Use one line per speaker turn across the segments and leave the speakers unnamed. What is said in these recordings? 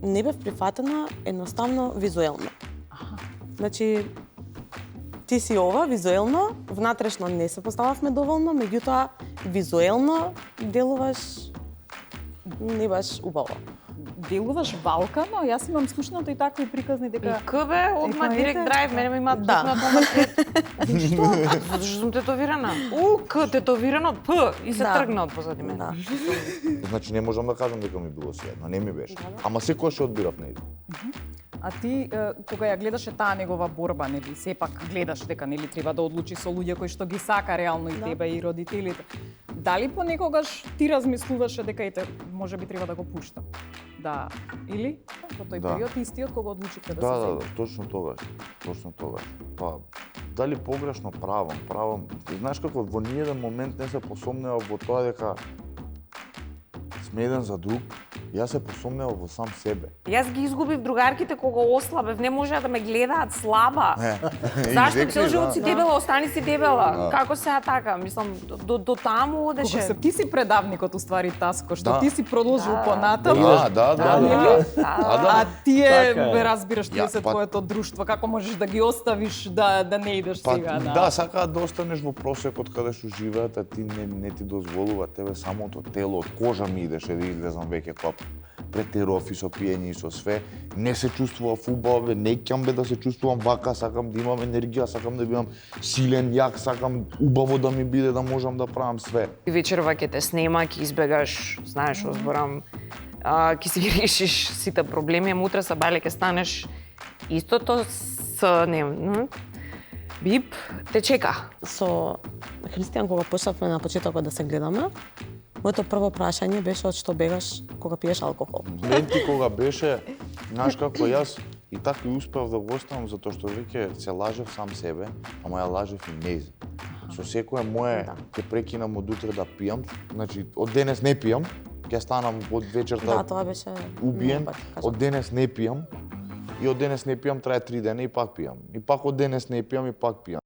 не бев прифатена едноставно визуелно. Значи, ти си ова визуелно, внатрешно не се постававме доволно, меѓутоа визуелно делуваш не баш убаво.
Делуваш валкано, јас имам слушнато и такви приказни дека...
И КБ, одма директ драйв, мене ме имаат
Да.
Што? Затоа што сум тетовирана. К тетовирано, П и се тргна од позади мене.
Да.
Значи не можам да кажам дека ми било сеедно, не ми беше. Ама секојаш ќе одбирав нејзо.
А ти, кога ја гледаше таа негова борба, нели, сепак гледаш дека нели треба да одлучи со луѓе кои што ги сака реално и тебе и родителите. Дали понекогаш ти размислуваше дека ете, може би треба да го пуштам? Да, или во тој период истиот кога одлучите да се
Да,
седи?
точно тогаш. Па дали погрешно правам. Знаеш како во ниеден момент не се посомнева во тоа дека сме еден за друг. Јас се посомнева во сам себе.
Јас ги изгубив другарките кога ослабев, не можеа да ме гледаат слаба. Зашто цел живот си дебела, остани си дебела. Како сега така? Мислам, до таму одеше.
Кога ти си предавникот уствари Таско, што ти си продолжил понатаму.
Да.
А тие
Така е.
разбираш ти се твоето друштво, како можеш да ги оставиш да не идеш сега на...
Да, сакаат да останеш во просекот каде што живеат, а ти не ти дозволува тебе самото тело, од кожа ми идеше да излезам веќе тоа претеров и со пиење и со све. Не се чувствував убаво, не ќам бе да се чувствувам вака, сакам да имам енергија, сакам да бидам силен, јак, сакам убаво да ми биде да можам да правам све.
И вечерва ќе те снема, ќе избегаш, знаеш, зборам, ќе си ги решиш сите проблеми, ама утре сабајле ќе станеш истото с бип те чека.
Со Христијан кога почнавме на почетокот да се гледаме, моето прво прашање беше од што бегаш кога пиеш алкохол.
Моменти кога беше, знаеш како јас и така и успев да го оставам затоа што веќе се лажев сам себе, ама ја лажев и нејзе. Со секое мое ќе прекинам од утре да пијам, значи од денес не пијам, ќе станам од вечерта
Да, тоа беше
убиен,
многу пати, кажам.
од денес не пијам и од денес не пијам трае 3 дена и пак пијам. И пак од денес не пијам и пак пијам.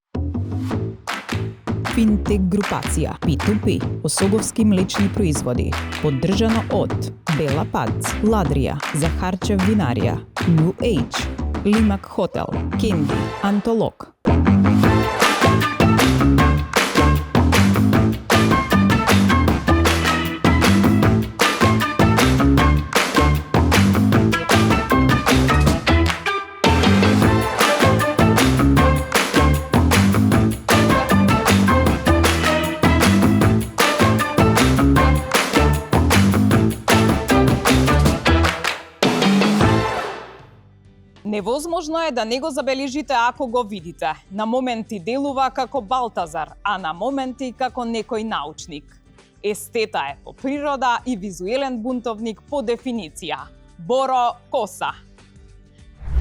Финтек групација P2P, Осоговски млечни производи, поддржано од Бела Пац, Ладрија, Захарчев винарија, New Age, Лимак хотел, Кенди, Антолог.
Невозможно е да не го забележите ако го видите. На моменти делува како Балтазар, а на моменти како некој научник. Естета е по природа и визуелен бунтовник по дефиниција. Боро Коса.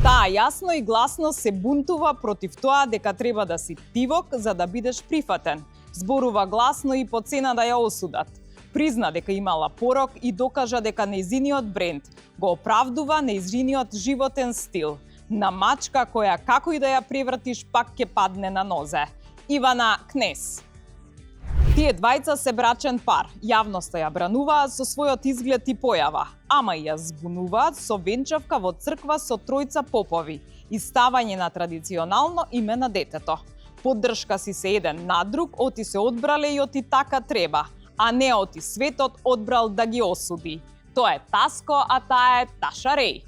Таа јасно и гласно се бунтува против тоа дека треба да си тивок за да бидеш прифатен. Зборува гласно и по цена да ја осудат. Призна дека имала порок и докажа дека нејзиниот бренд го оправдува нејзиниот животен стил. На мачка која како и да ја превртиш пак ќе падне на нозе. Ивана Кнес. Тие двајца се брачен пар. Јавноста ја брануваат со својот изглед и појава, ама и ја збунуваат со венчавка во црква со тројца попови и ставање на традиционално име на детето. Поддршка си се еден на друг, оти се одбрале и оти така треба, а не оти светот одбрал да ги осуди. Тоа е Таско, а таа е Таша Реј.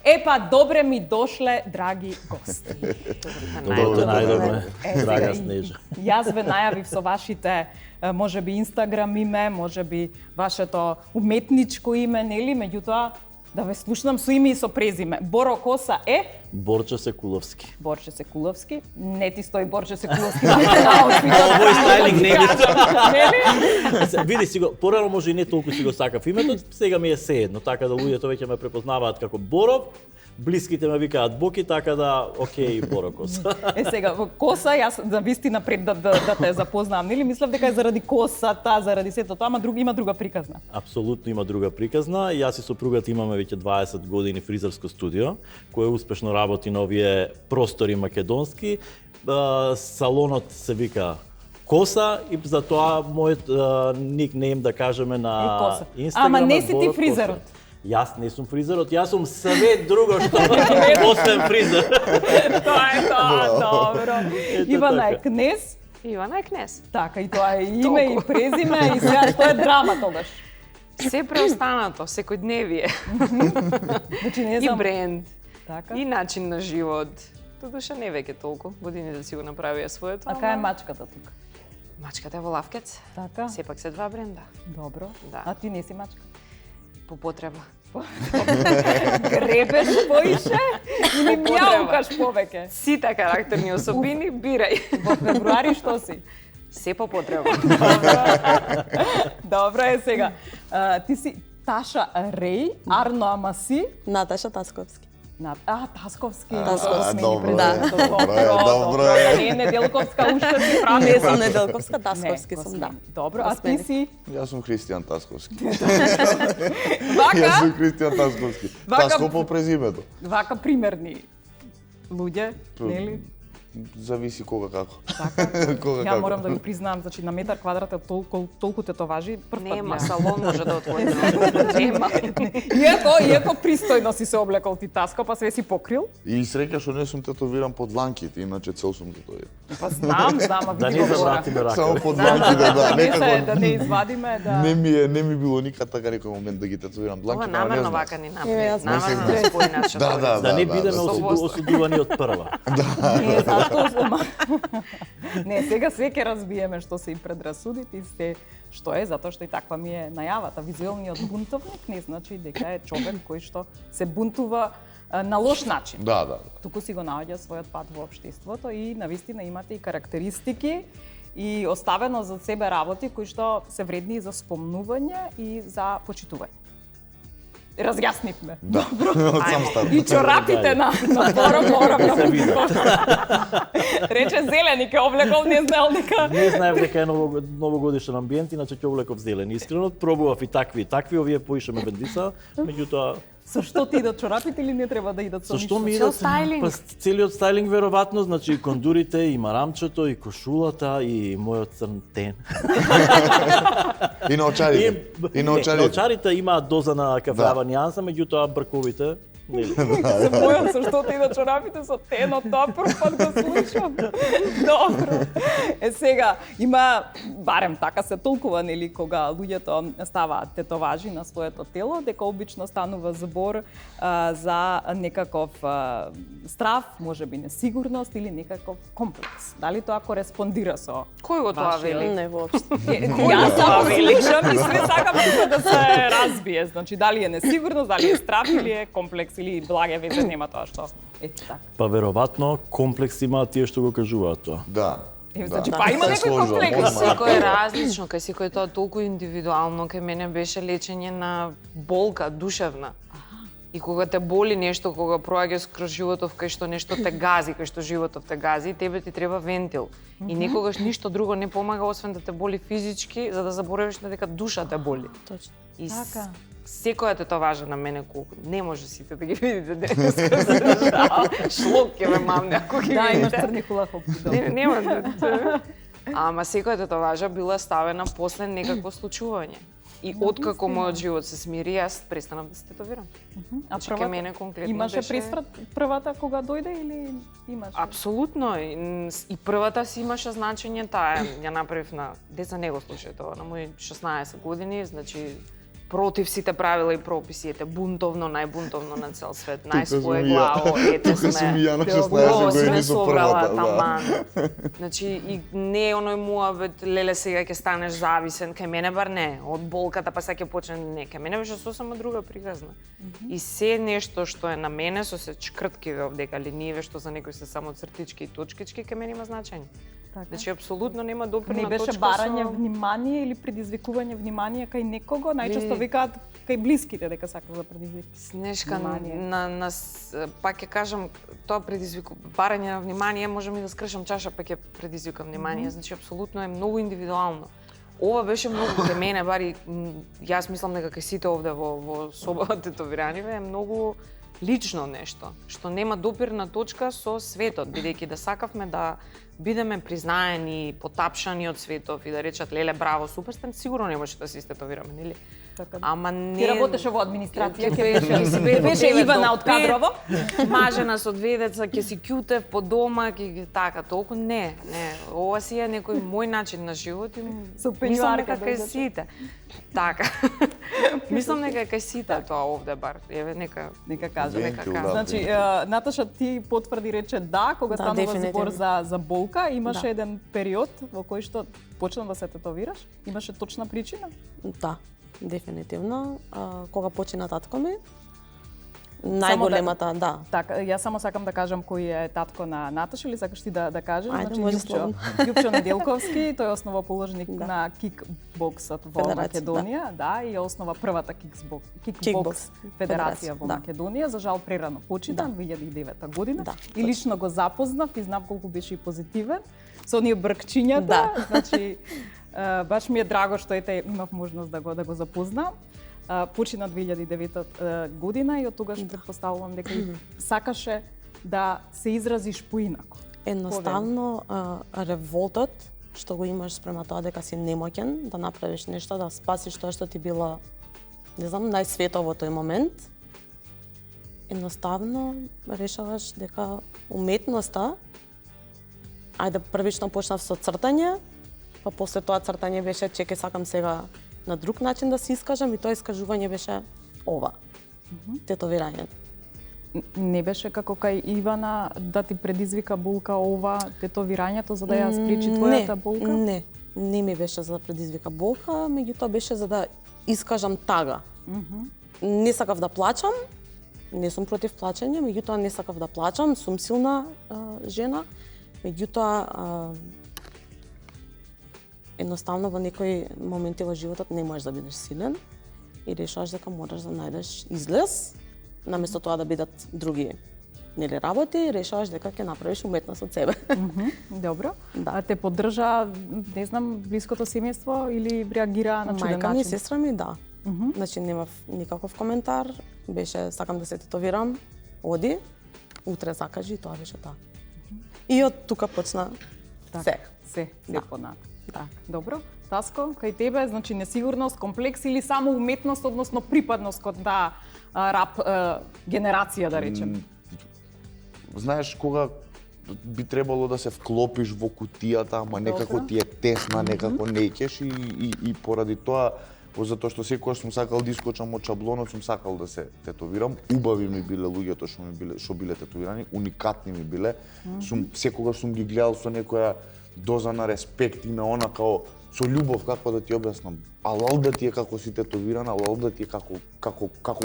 Епа, добре ми дошле, драги гости.
Добро најдобре, драга Снежа.
Јас ве најавив со вашите, можеби Инстаграм име, можеби вашето уметничко име, нели? Меѓутоа, да ве слушнам со име и со презиме. Боро Коса е?
Борче Секуловски.
Борче Секуловски. Не ти стои Борче Секуловски на аутфитот.
Овој стайлинг не
Нели?
Види си го, порано може и не толку си го сакав името, сега ми е сеедно, така да луѓето веќе ме препознаваат како Боров. Блиските ме викаат Боки, така да, окей, Боро Коса.
Сега, Коса, јас за вистина пред да те запознавам, нели? Мислев дека е заради косата, заради сето тоа, ама има друга приказна.
Апсолутно има друга приказна. Јас и сопругата имаме веќе 20 години фризерско студио, кое успешно работи на овие простори македонски. Салонот се вика коса и затоа мојот никнейм да кажеме на
коса.
Инстаграм.
Ама не си ти
Боров
фризерот.
Коса. Јас не сум фризерот, јас сум све друго што освен фризер.
Тоа е тоа, добро. Ивана е кнез,
Ивана е кнез.
така и тоа е име и презиме и сега тоа е драма тогаш.
Се преостанато, секојдневие.
Значи не
И
знам.
бренд,
Така.
и начин на живот. Додуша не веќе толку, годините си го направија своето.
А кај е мачката тука?
Мачката е во Лавкец.
Така.
Сепак се два бренда.
Добро.
Да.
А ти не си мачка?
По потреба.
Гребеш поише или мјаукаш повеќе?
Сите карактерни особини бирај.
Во февруари што си?
Се по потреба.
Добро е сега. Ти си Таша Реј, Арно Амаси,
Наташа Тасковски.
Тасковски.
Тасковски,
добро
да.
е. Добро е.
Не е Неделковска, уште си прави.
Не сум Неделковска, Тасковски
Не,
сум, да.
Добро, а ти си
Јас сум Христијан Тасковски.
вака,
Јас сум Христијан Тасковски.
Вака-
Таско по презимето.
вака примерни луѓе, нели?
Зависи кога како.
Така.
Кога
Ја
како.
морам да ви признам, значи на метар квадрат е толку тетоважи, прв пат
Нема,
гледам.
салон може да отвори. Нема.
Иако пристојно си се облекол ти Таско, па све си покрил.
И среќа што не сум тетовиран под дланките, иначе цел сум тетовиран.
Па знам, а
Да
види
не
го гора.
завратиме рака.
Само под дланките, да,
Не се,
некако.
да не извадиме, да...
Не ми било никад така некој момент да ги тетовирам
Ова
дланките, ама не
намерно
знам.
вака ни
Еве,
направи.
јас
Намерно
мислев
да спои наша
Да, да,
Да не
да,
бидеме
да.
осудувани од прва.
Не, затоа сум. Не, сега све ќе разбиеме што се и предрасудите и се што е, затоа што и таква ми е најавата. Визуелниот бунтовник не значи дека е човек кој што се бунтува на лош начин.
Да, да.
Туку си го наоѓа својот пат во општеството и навистина имате и карактеристики и оставено за себе работи кои што се вредни и за спомнување и за почитување. Разјаснивме.
Да, од сам старт.
И чорапите на Боро морам да
Се види.
Рече зелени ке облекол, не знаел дека.
Не знаев дека е новогодишен амбиент, иначе ќе облеков зелен. Искрено пробував и такви, овие поишеме бендица, меѓутоа
Со што ти идат чорапите или не треба да идат со
со што ми
Цел
идат
стајлинг.
па целиот стајлинг веројатно, значи и кондурите, и марамчето, и кошулата, и мојот црн тен.
И на очарите. И на очарите.
Очарите имаат доза на кафеава нијанса, меѓутоа брковите нели.
Се бојам со што ти идат чорапите со тенот, тоа прв пат го слушам. Добро. Сега, има, барем така се толкува, нели, кога луѓето ставаат тетоважи на своето тело, дека обично станува збор за некаков страв, можеби несигурност или некаков комплекс. Дали тоа кореспондира со
Кој го тоа
вашиот?
вели?
Не, воопшто.
Јас само слушам и све сакам тука да се разбие. Значи, дали е несигурност, дали е страв или е комплекс или благе везе нема тоа што. Ето така.
Па веројатно комплекс имаат тие што го кажуваат тоа.
Да.
Значи,
да.
па има
Се
некој
сложувам,
комплекс.
одма.
Секој е различно, кај секој е тоа толку индивидуално, кај мене беше лечење на болка душевна. И кога те боли нешто, кога проаѓаш кроз животов кај што нешто те гази, кај што животов те гази, тебе ти треба вентил. И некогаш ништо друго не помага освен да те боли физички, за да заборавиш на дека душа те боли.
Точно.
И
Така.
секоја те тоа важа на мене колку. Не може сите да ги видите денеска, за жал. Шлок ќе ме мамне ако ги
Да, имаш
видите.
црни хулахопки.
Нема. Ама секоја тетоважа била ставена после некакво случување. И откако мојот живот се смири, јас престанав да се тетовирам.
А
Значи, кај мене конкретно
имаше
беше-
пресврат првата кога дојде или имаше?
Апсолутно. И првата си имаше значење, таа ја направив на деца не го слушајте ова, на мои 16 години, значи против сите правила и прописи, ете бунтовно, најбунтовно на цел свет, најсвоеглаво, ете
Тука сум и ја на
О,
16
сме
години со
собрала
првата, да.
таман. Значи, и не е оној муабет, леле сега ќе станеш зависен, кај мене бар не, од болката па сега ќе почне не, кај мене беше сосема друга приказна. И се нешто што е на мене, со се чкрткиве овдека линијеве, што за некои се само цртички и точкички, кај мене има значење.
Така.
Значи, апсолутно нема допирна
Не беше
точка
барање
со...
внимание или предизвикување внимание кај некого, најчесто викаат кај блиските дека сакаш да предизвикаш.
Снешка,
Внимание.
пак ќе кажам, тоа барање на внимание, можам и да скршам чаша, па ќе предизвикам внимание, значи апсолутно е многу индивидуално. Ова беше многу кај мене, бари јас мислам дека кај сите овде во собава тетовираниме е многу лично нешто, што нема допирна точка со светот, бидејќи да сакавме да бидеме признаени, потапшани од светов и да речат леле браво, супер сте, сигурно не може да се истетовираме, нели?
Така.
Ама не.
Ти работеше во администрација,
ќе
беше Ивана од кадрово.
Мажена со две деца, ќе си кјутев по дома, ќе така толку не. Ова си е некој мој начин на живот и
Со
мислам
пенјуарка
дека кај сите. Така. Мислам дека кај сите тоа овде бар. Еве нека
кажа. Значи, Наташа, ти потврди рече да, кога
Да,
станува
дефинитивно.
збор за болка, имаше
Да.
еден период во кој што почна да се тетовираш? Имаше точна причина?
Да, дефинитивно. Кога почина татко ми, најголемата, да.
Така, јас само сакам да кажам кој е татко на Наташа, или сакаш ти да кажеш?
Ајде, може слободно.
Љупчо Неделковски, тој е основоположник
Да.
на кикбоксот во
Федерација,
Македонија, да, и е основа првата кикбокс
Кикбокс
федерација во
да.
Македонија, за жал прерано почита,
Да.
2009 година.
Да,
И лично го запознав и знам колку беше и позитивен со оние бркчињата,
Да.
значи баш ми е драго што ете имав можност да го запознам. Почина 2009 година и од тогаш претпоставувам дека и сакаше да се изразиш поинако.
Едноставно, револтот што го имаш спрема тоа дека си немоќен да направиш нешто, да спасиш тоа што ти било, не знам, најсвето во тој момент, едноставно решаваш дека уметноста, ајде првично почнав со цртање, па после тоа цртање беше чеке сакам сега на друг начин да се искажам и тоа искажување беше ова, тетовирањето.
Не беше како кај Ивана да ти предизвика болка ова тетовирањето за да ја спречи твојата болка?
Не ми беше за да предизвика болка, меѓутоа беше за да искажам тага. Не сакав да плачам, не сум против плачење, меѓутоа не сакав да плачам, сум силна жена, меѓутоа едноставно во некои моменти во животот не можеш да бидеш силен и решаваш дека мораш да најдеш излез, наместо тоа да бидат други нели работи, решаваш дека ќе направиш уметност од себе.
Добро.
Да.
А те поддржа, не знам, блиското семејство или реагира на чуден
Мајка ми и
начин?
сестра ми, да. Значи немав никаков коментар, беше сакам да се тетовирам, оди, утре закажи и тоа беше тоа. И од тука почна се.
Се
Да.
понатаму. Так, добро. Таско, кај тебе, значи несигурност, комплекс или само уметност, односно припадност кон таа рап генерација, да речем?
Знаеш, кога би требало да се вклопиш во кутијата, ама некако ти е тесна, некако не ќеш и поради тоа, затоа што секогаш сум сакал да искочам од шаблонот, сум сакал да се тетовирам. Убави ми биле луѓето што биле тетовирани, уникатни ми биле. Секогаш сум ги гледал со некоја доза на респект и на она као со љубов, како да ти објаснам. Алал да ти е како си тетовиран, алал да ти е како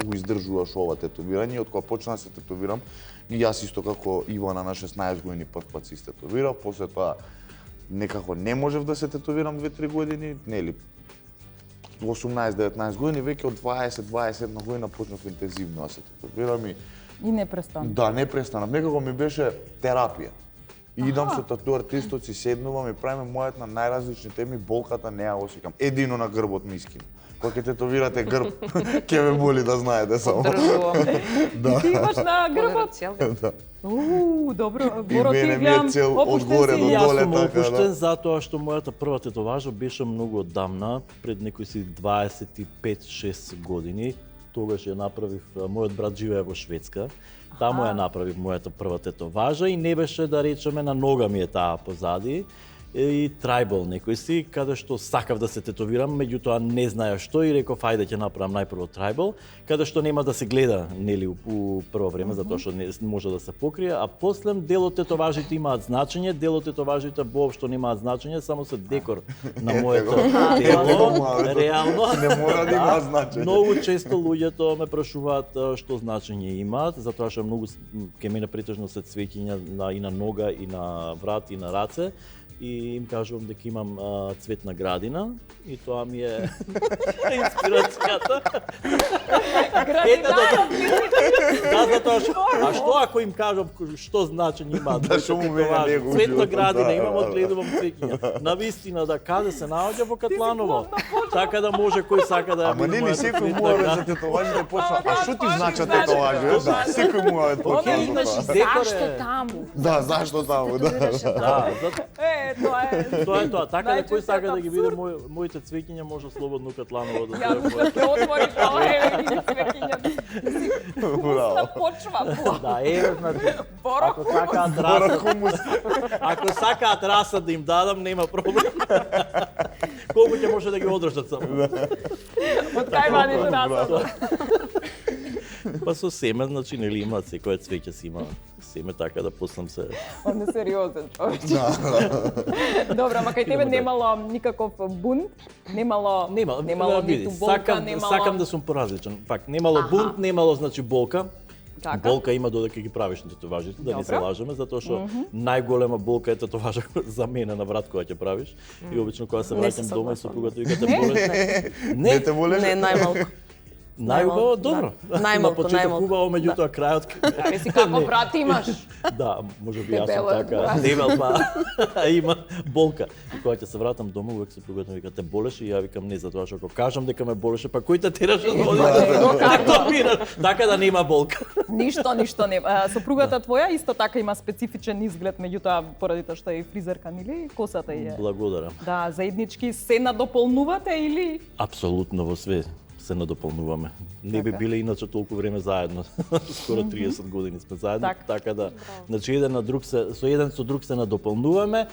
го издржуваш ова тетовирање. Од кога почна да се тетовирам, и јас исто како Ивана на 16 години прв пат се тетовира, после тоа некако не можев да се тетовирам 2-3 години, нели 18-19 години, веќе од 20-21 година почнав интензивно да се тетовирам и
И не престану.
да, не престанав. Некако ми беше терапија. И идам со тату артистот, си седнувам и правиме мојот на најразлични теми, болката не ја осеќам. Едино на грбот ми искина. Кога ќе тетовирате грб, ќе ве боли да знаете само.
Држувам.
И ти имаш на грбот?
Да.
Добро.
И
Боро, ти
мене ми е
гледам,
цел
опуштен
одгоре
си.
до
Јас
доле,
сум
така,
опуштен
да.
затоа што мојата прва тетоважа беше многу одамна, пред некои си 25-6 години. Тогаш ја направив, мојот брат живее во Шведска. Таму ја направив мојата прва тетоважа и не беше да речеме на нога ми е таа позади. И трибал некој си, каде што сакав да се тетовирам, меѓутоа не знаев што и реков ајде ќе направам најпрво трибал, каде што нема да се гледа нели у прво време затоа што не може да се покрие, а после дел од тетоважите имаат значење, дел од тетоважите воопшто немаат значење, само се декор на моето тело. Реално
Не мора да има значење.
Многу често луѓето ме прашуваат што значење имаат, затоа што многу ке мене претежно се цвеќиња и на нога, и на врат, и на раце. и им кажувам дека имам цветна градина и тоа ми е инспирацијата. Да, затоа што ако им кажам што значи има цветна градина, имам одгледувам цвеќиња. Навистина да каде се наоѓа во Катланово. Така да може кој сака да ја
Ама нели секој мора за тетоважите почна. А што ти значат тетоважи? Да, секој мора да почне.
Зашто таму?
Да, зашто таму, да.
Тоа е тоа. Така да кој сака да ги види моите цвеќиња може слободно Катланово да
Ја ќе отвори тоа и цвеќиња.
Браво.
Почва.
Да, значи, ако сакаат раса да им дадам, нема проблем. Колку ќе може да ги одржат само.
Од кај вадите раса?
Па со семе, значи, нели има, секој цвеќе си има семе, така да послам се...
Он е сериозен човек. Добро, ама кај тебе немало никаков бунт? Немало ниту болка, немало...
Сакам да сум поразличен. Пак, немало бунт, немало, значи, болка.
Така.
Болка има додека ги правиш на тетоважите, да не се лажеме, затоа што најголема болка е тетоважа за мене на врат кога ќе правиш. И обично кога се враќам дома и сопругата вика те болеш.
Не те болеш?
Не, најмалку.
Најубаво, добро. На почеток убаво, меѓутоа крајот.
Си како брат имаш?
Да, може би јас сум така, дебел, па има болка. И кога ќе се вратам дома, увек сопругата ми вика те болеше и ја викам не, затоа што ако кажам дека ме болеше, па кој те тераше да одиш? Така да нема болка.
Ништо не. Сопругата твоја исто така има специфичен изглед, меѓутоа поради тоа што е фризерка, нели? Косата е.
Благодарам.
Да, заеднички се надополнувате или?
Апсолутно во све се надополнуваме. Не би биле иначе толку време заедно. Скоро 30 години сме заедно, така да значи еден со друг се надополнуваме.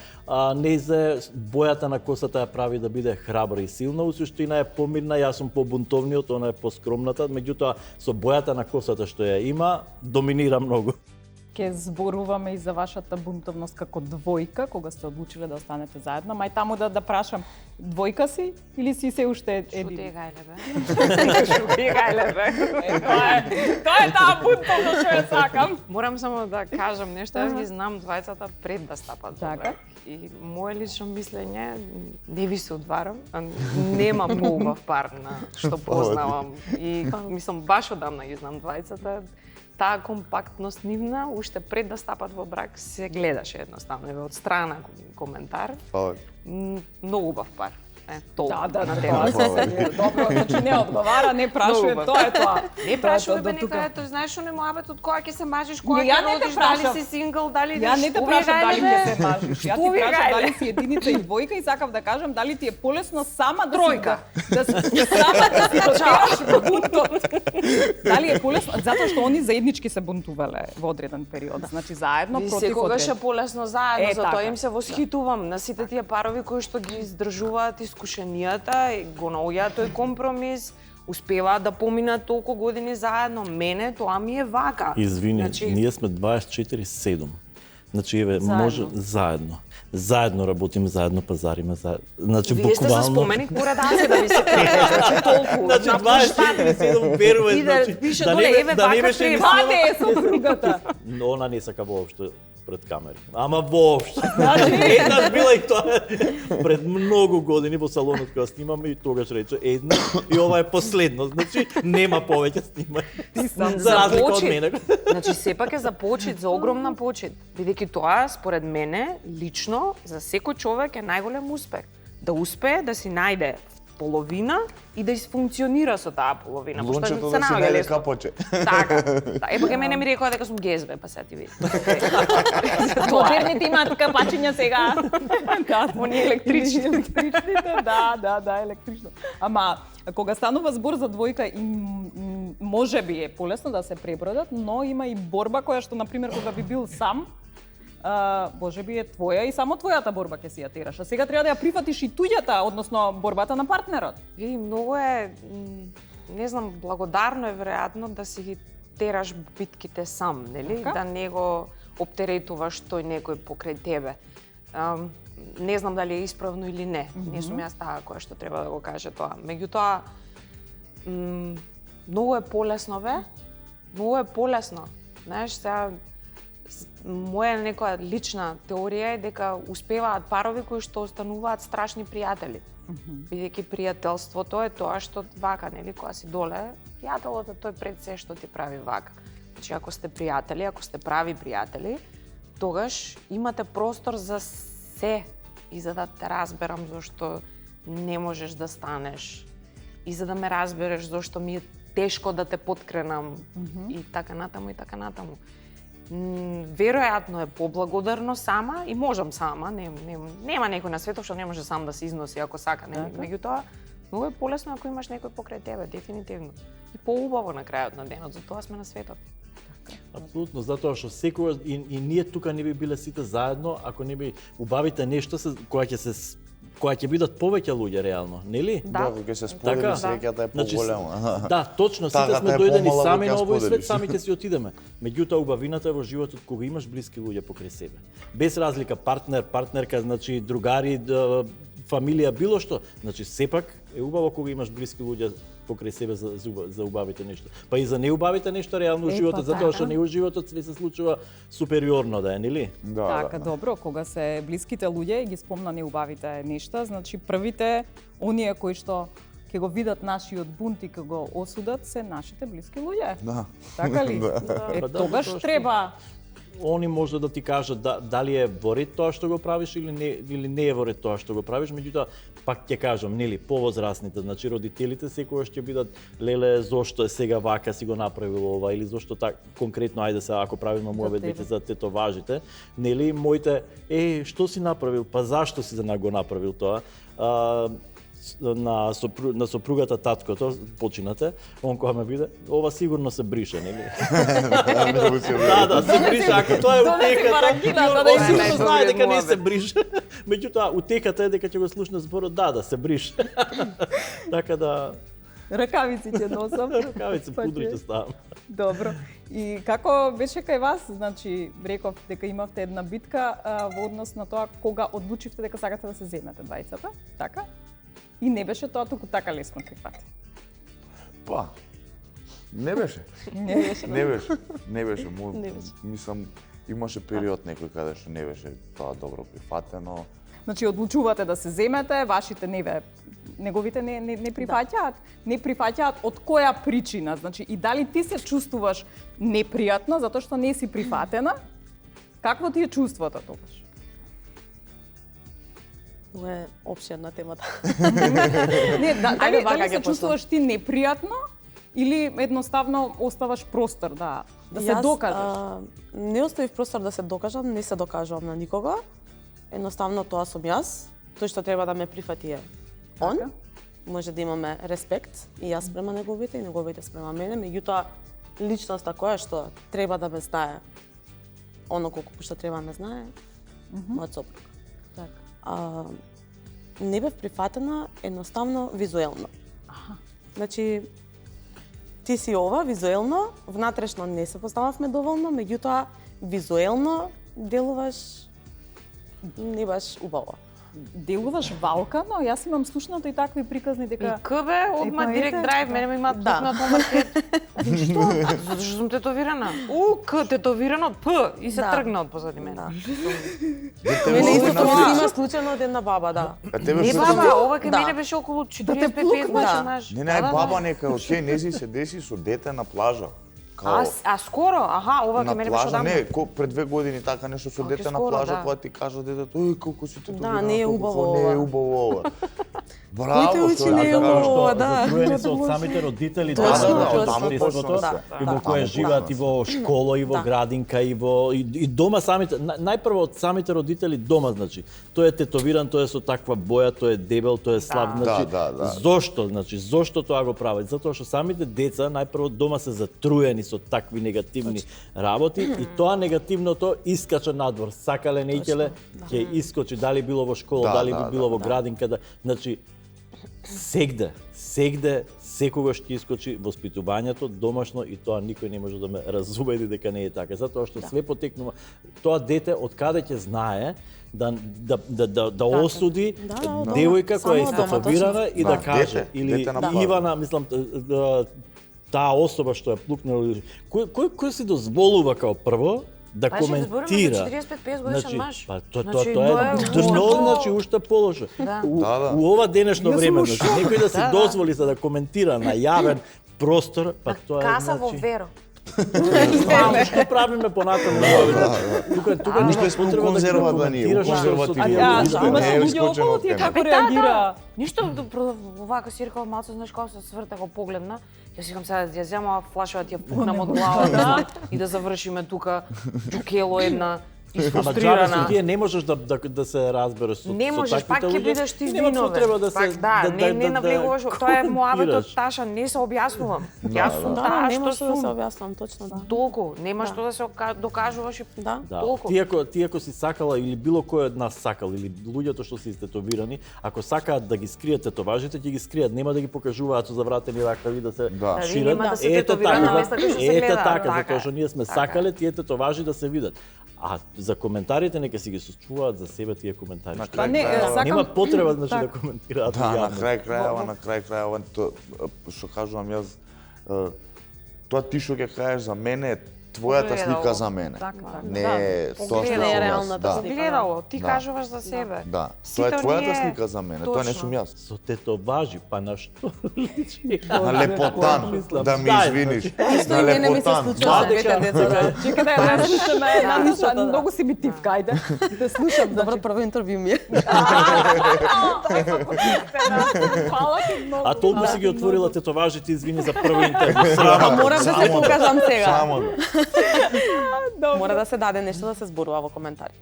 Незе бојата на косата ја прави да биде храбра и силна, у суштина е помирна, јас сум побунтовниот, она е поскромната, меѓутоа со бојата на косата што ја има, доминира многу.
Ке зборуваме и за вашата бунтовност како двојка, кога сте одлучиле да останете заедно. Мај таму да прашам, двојка си или си се уште един?
Шутегајле, бе.
Тоа е таа бунтовност што ја сакам.
Морам само да кажам нешто, јас ги знам двајцата пред да стапат во брак. И мое лично мислење, не ви се одварам, нема поубав пар на што познавам. И мислам, баш одамна ги знам двајцата. Таа компактност нивна, уште пред да стапат во брак, се гледаше едноставно. Од страна коментар. Многу убав пар. Толку.
Да, добро, значи не одговара, не прашува, тоа е тоа.
Не прашува, бе, нека ето, знаеш, не мојабет од која ќе се мажиш, која ќе родиш, дали си сингл, дали
ја не те прашам дали ќе се мажиш. Ја ти прашам дали си единица и двојка и сакав да кажам дали ти е полесно сама
тројка.
Да сама да си дотераш во бунтот. Дали е полесно, затоа што они заеднички се бунтувале во одреден период, значи заедно против одреден.
Секогаш е полесно заедно, затоа им се восхитувам на сите тие парови кои што ги издржуваат искушенијата, го наоѓаат тој компромис, успеваат да поминат толку години заедно. Мене тоа ми е вака.
Извини, ние сме 24/7. Значи, еве, може заедно. Заедно работиме, заедно пазариме, заедно. Значи,
вие сте се споменик поред Асе да ви се крие, значи толку.
Значи, 24/7 веруваме, значи,
пише доле, еве, вака треба.
Каде е сопругата?
Она не сака воопшто пред камери. Ама воопшто. Еднаш била и тоа пред многу години во салонот кога снимаме и тогаш рече една и ова е последно. Значи нема повеќе снимање. За разлика од мене.
Значи сепак е за почит, за огромна почит. Бидејќи тоа според мене лично за секој човек е најголем успех. Да успее да си најде половина и да изфункционира со таа половина.
Лунчето да си најде капоче.
Така. Епака мене ми рекоа дека сум гезбе, па сега ти види.
Модерните имаат капачиња сега. Они електрични. Да, електрично. Ама, кога станува збор за двојка, може би е полесно да се пребродат, но има и борба која што, например, кога би бил сам, може би е твоја и само твојата борба ќе си ја тераш. А сега треба да ја прифатиш и туѓата, односно борбата на партнерот.
Види, многу е, не знам, благодарно е веројатно да си ги тераш битките сам, нели? Да не го оптеретуваш тој некој покрај тебе. Не знам дали е исправно или не. Не сум јас таа која што треба да го каже тоа. Меѓутоа, многу е полесно, бе. Многу е полесно. Знаеш, сега Моја некоја лична теорија е дека успеваат парови кои што остануваат страшни пријатели. Бидејќи пријателството е тоа што вака, нели, кога си доле, пријателот е тој пред се што ти прави вака. Значи, ако сте пријатели, ако сте прави пријатели, тогаш имате простор за се и за да те разберам зашто не можеш да станеш и за да ме разбереш зашто ми е тешко да те поткренам и така натаму и така натаму. Веројатно е поблагодарно сама и можам сама, нема некој на светот што не може сам да се износи ако сака, меѓутоа многу е полесно ако имаш некој покрај тебе, дефинитивно. И поубаво на крајот на денот, затоа сме на светот.
Апсолутно, затоа што секогаш и ние тука не би биле сите заедно ако не би убавите нешто која ќе бидат повеќе луѓе реално, нели?
Да, кога се сподели среќата е поголема.
Да, точно, сите сме дојдени сами на овој свет, сами ќе си отидеме. Меѓутоа убавината е во животот кога имаш блиски луѓе покрај себе. Без разлика партнер, партнерка, значи другари, фамилија, било што, значи сепак е убаво кога имаш блиски луѓе покрај себе за убавите нешто. Па и за неубавите нешто реално во животот, затоа што не во животот се случува супериорно да е, нели?
Така, добро, кога се блиските луѓе ги спомна неубавите нешта, значи првите оние кои што ќе го видат нашиот бунт и ќе го осудат се нашите блиски луѓе.
Да.
Така ли? Тогаш треба
они може да ти кажат дали е во ред тоа што го правиш или не е во ред тоа што го правиш, меѓутоа пак ќе кажам, нели, повозрасните, значи родителите секогаш ќе бидат леле зошто е сега вака си го направил ова или зошто така конкретно ајде се ако правиме моје дете за тетоважите, нели, моите што си направил, па зашто си го направил тоа? На сопругата таткото, починате, он кога ме виде, ова сигурно се брише, нели? Да, се брише, ако тоа е утеката, он сигурно знае дека не се брише. Меѓутоа, утеката е дека ќе го слушне зборот, да, се брише. Така да...
Ракавици ќе носам.
Ракавици, пудри ќе ставам.
Добро. И како беше кај вас, значи, реков дека имавте една битка во однос на тоа кога одлучивте дека сакате да се земете двајцата, така? И не беше тоа туку така лесно прифатено.
Па, не беше. Не беше. Мислам, имаше период некој каде што не беше тоа добро прифатено.
Значи, одлучувате да се земете, вашите неговите не прифаќаат. Не прифаќаат од која причина? Значи, и дали ти се чувствуваш непријатно затоа што не си прифатена? Какво ти е чувството тогаш?
Тоа е опширна темата.
Дали се чувствуваш ти непријатно или едноставно оставаш простор да се докажеш?
Не оставив простор да се докажам, не се докажувам на никого. Едноставно тоа сум јас, тој што треба да ме прифати е он. Може да имаме респект и јас спрема неговите и неговите спрема мене, меѓутоа личноста која што треба да ме знае, оно колку што треба да ме знае, мојот сопруг. Не бев прифатена едноставно визуелно. Значи, ти си ова визуелно, внатрешно не се постававме доволно, меѓутоа визуелно делуваш не баш убаво.
Делуваш валкано, јас имам слушнато и такви приказни дека...
И кбе, одма директ драйв, мене ме има пукнат на маркет. Што? Затоа што сум тетовирана. К тетовирано, П, и се тргна од позади мене.
Мене исто тоа има случајно од една баба, да.
Не баба, ова кај мене беше околу 45 знаеш.
Не, баба нека, окей, нези се деси со дете на плажа.
А скоро? Аха, ова кај мене беше одамна.
Не, пред 2 години така нешто со дете на плажа, кога ти кажа детето, ој, колку си тетовирана.
Да, не е убаво ова.
Не е убаво ова.
Коите очи не е убаво, да.
Затруени се од самите родители, и во кое живеат и во школа, и во градинка, и дома самите, најпрво од самите родители дома, значи. Тој е тетовиран, тој е со таква боја, тој е дебел, тој е слаб, значи. Зошто, значи, зошто тоа го прават? Затоа што самите деца најпрво дома се затруени со такви негативни работи и тоа негативното искача надвор. Сакале, неќеле, ќе искочи, дали било во школа, дали било во градинка, значи сегде, секогаш ќе искочи воспитувањето домашно и тоа никој не може да ме разубеди дека не е така, затоа што све потекнува. Тоа дете од каде ќе знае да осуди девојка која е тетовирана и да каже или Ивана, мислам, таа особа што ја плукнала, кој си дозволува као прво да коментира.
45 годишен маж.
Па тоа
Значи,
е дно, значи уште полошо. У ова денешно време, значи некој да си дозволи за да коментира на јавен простор, па тоа е
Каса во
значи
веро.
Што правиме понатаму? Тука
Уште сме конзервативни, конзервативни.
Има луѓе околу тие како реагира?
Ништо овака си рекол малце, знаеш како се сврта, го погледна. Јас викам сега ја земам флашава ти ја пукнам од главата и да завршиме тука џукело една
Ама
изфрустрирана.
тие не можеш да се разбереш со
Не можеш, пак ќе бидеш ти
Нема
виновен.
потреба да се
Пак не навлегуваш, тоа е моабетот Таша, не се објаснувам. Јас сум таа
нема
што
што да се
сум.
објаснам, точно да.
Толку, нема што да се докажуваш и
Да.
Да.
толку.
Ти ако си сакала или било кој од нас сакал или луѓето што се истетовирани, ако сакаат да ги скријат тетоважите, ќе ги скријат, нема да ги покажуваат со завратени ракави да се
Да.
шират.
Нема да се тетовира на места кои што се гледаат.
така,
Така
затоа
е.
што ние сме
Така е.
сакале тие тетоважи да се видат. А за коментарите нека си ги сочувуваат за себе тие коментари.
На
што
Па не, сакам...
Нема потреба значи
Так.
да коментираат
Да,
јавно.
на крај крајава, што кажувам јас, тоа ти што ќе кажеш за мене е твојата
Погледало.
слика за мене.
Така,
Не е тоа што
Погледало.
сум
Не е
јас.
реалната
Да.
слика.
Гледало, ти
Да.
кажуваш за себе.
Да,
Сите
тоа е твојата
оние-
слика за мене, тоа не
Точно.
сум јас.
Со тетоважи, па на што личи?
На лепотан,
Мислам,
да ми
дај,
извиниш.
Исто
На
и мене ми се
лепотан.
случува со двете деца.
Чекај да ја наслушаме,
Наташа, да.
многу си битивка, ајде. Да слушам,
Добро, прво интервју ми е.
Фала ти многу.
А толку си ги отворила тетоважите, извини за прво интервју. Срама.
Морам да се
Само да.
покажам сега.
Само да.
Мора да се даде нешто да се зборува во коментари.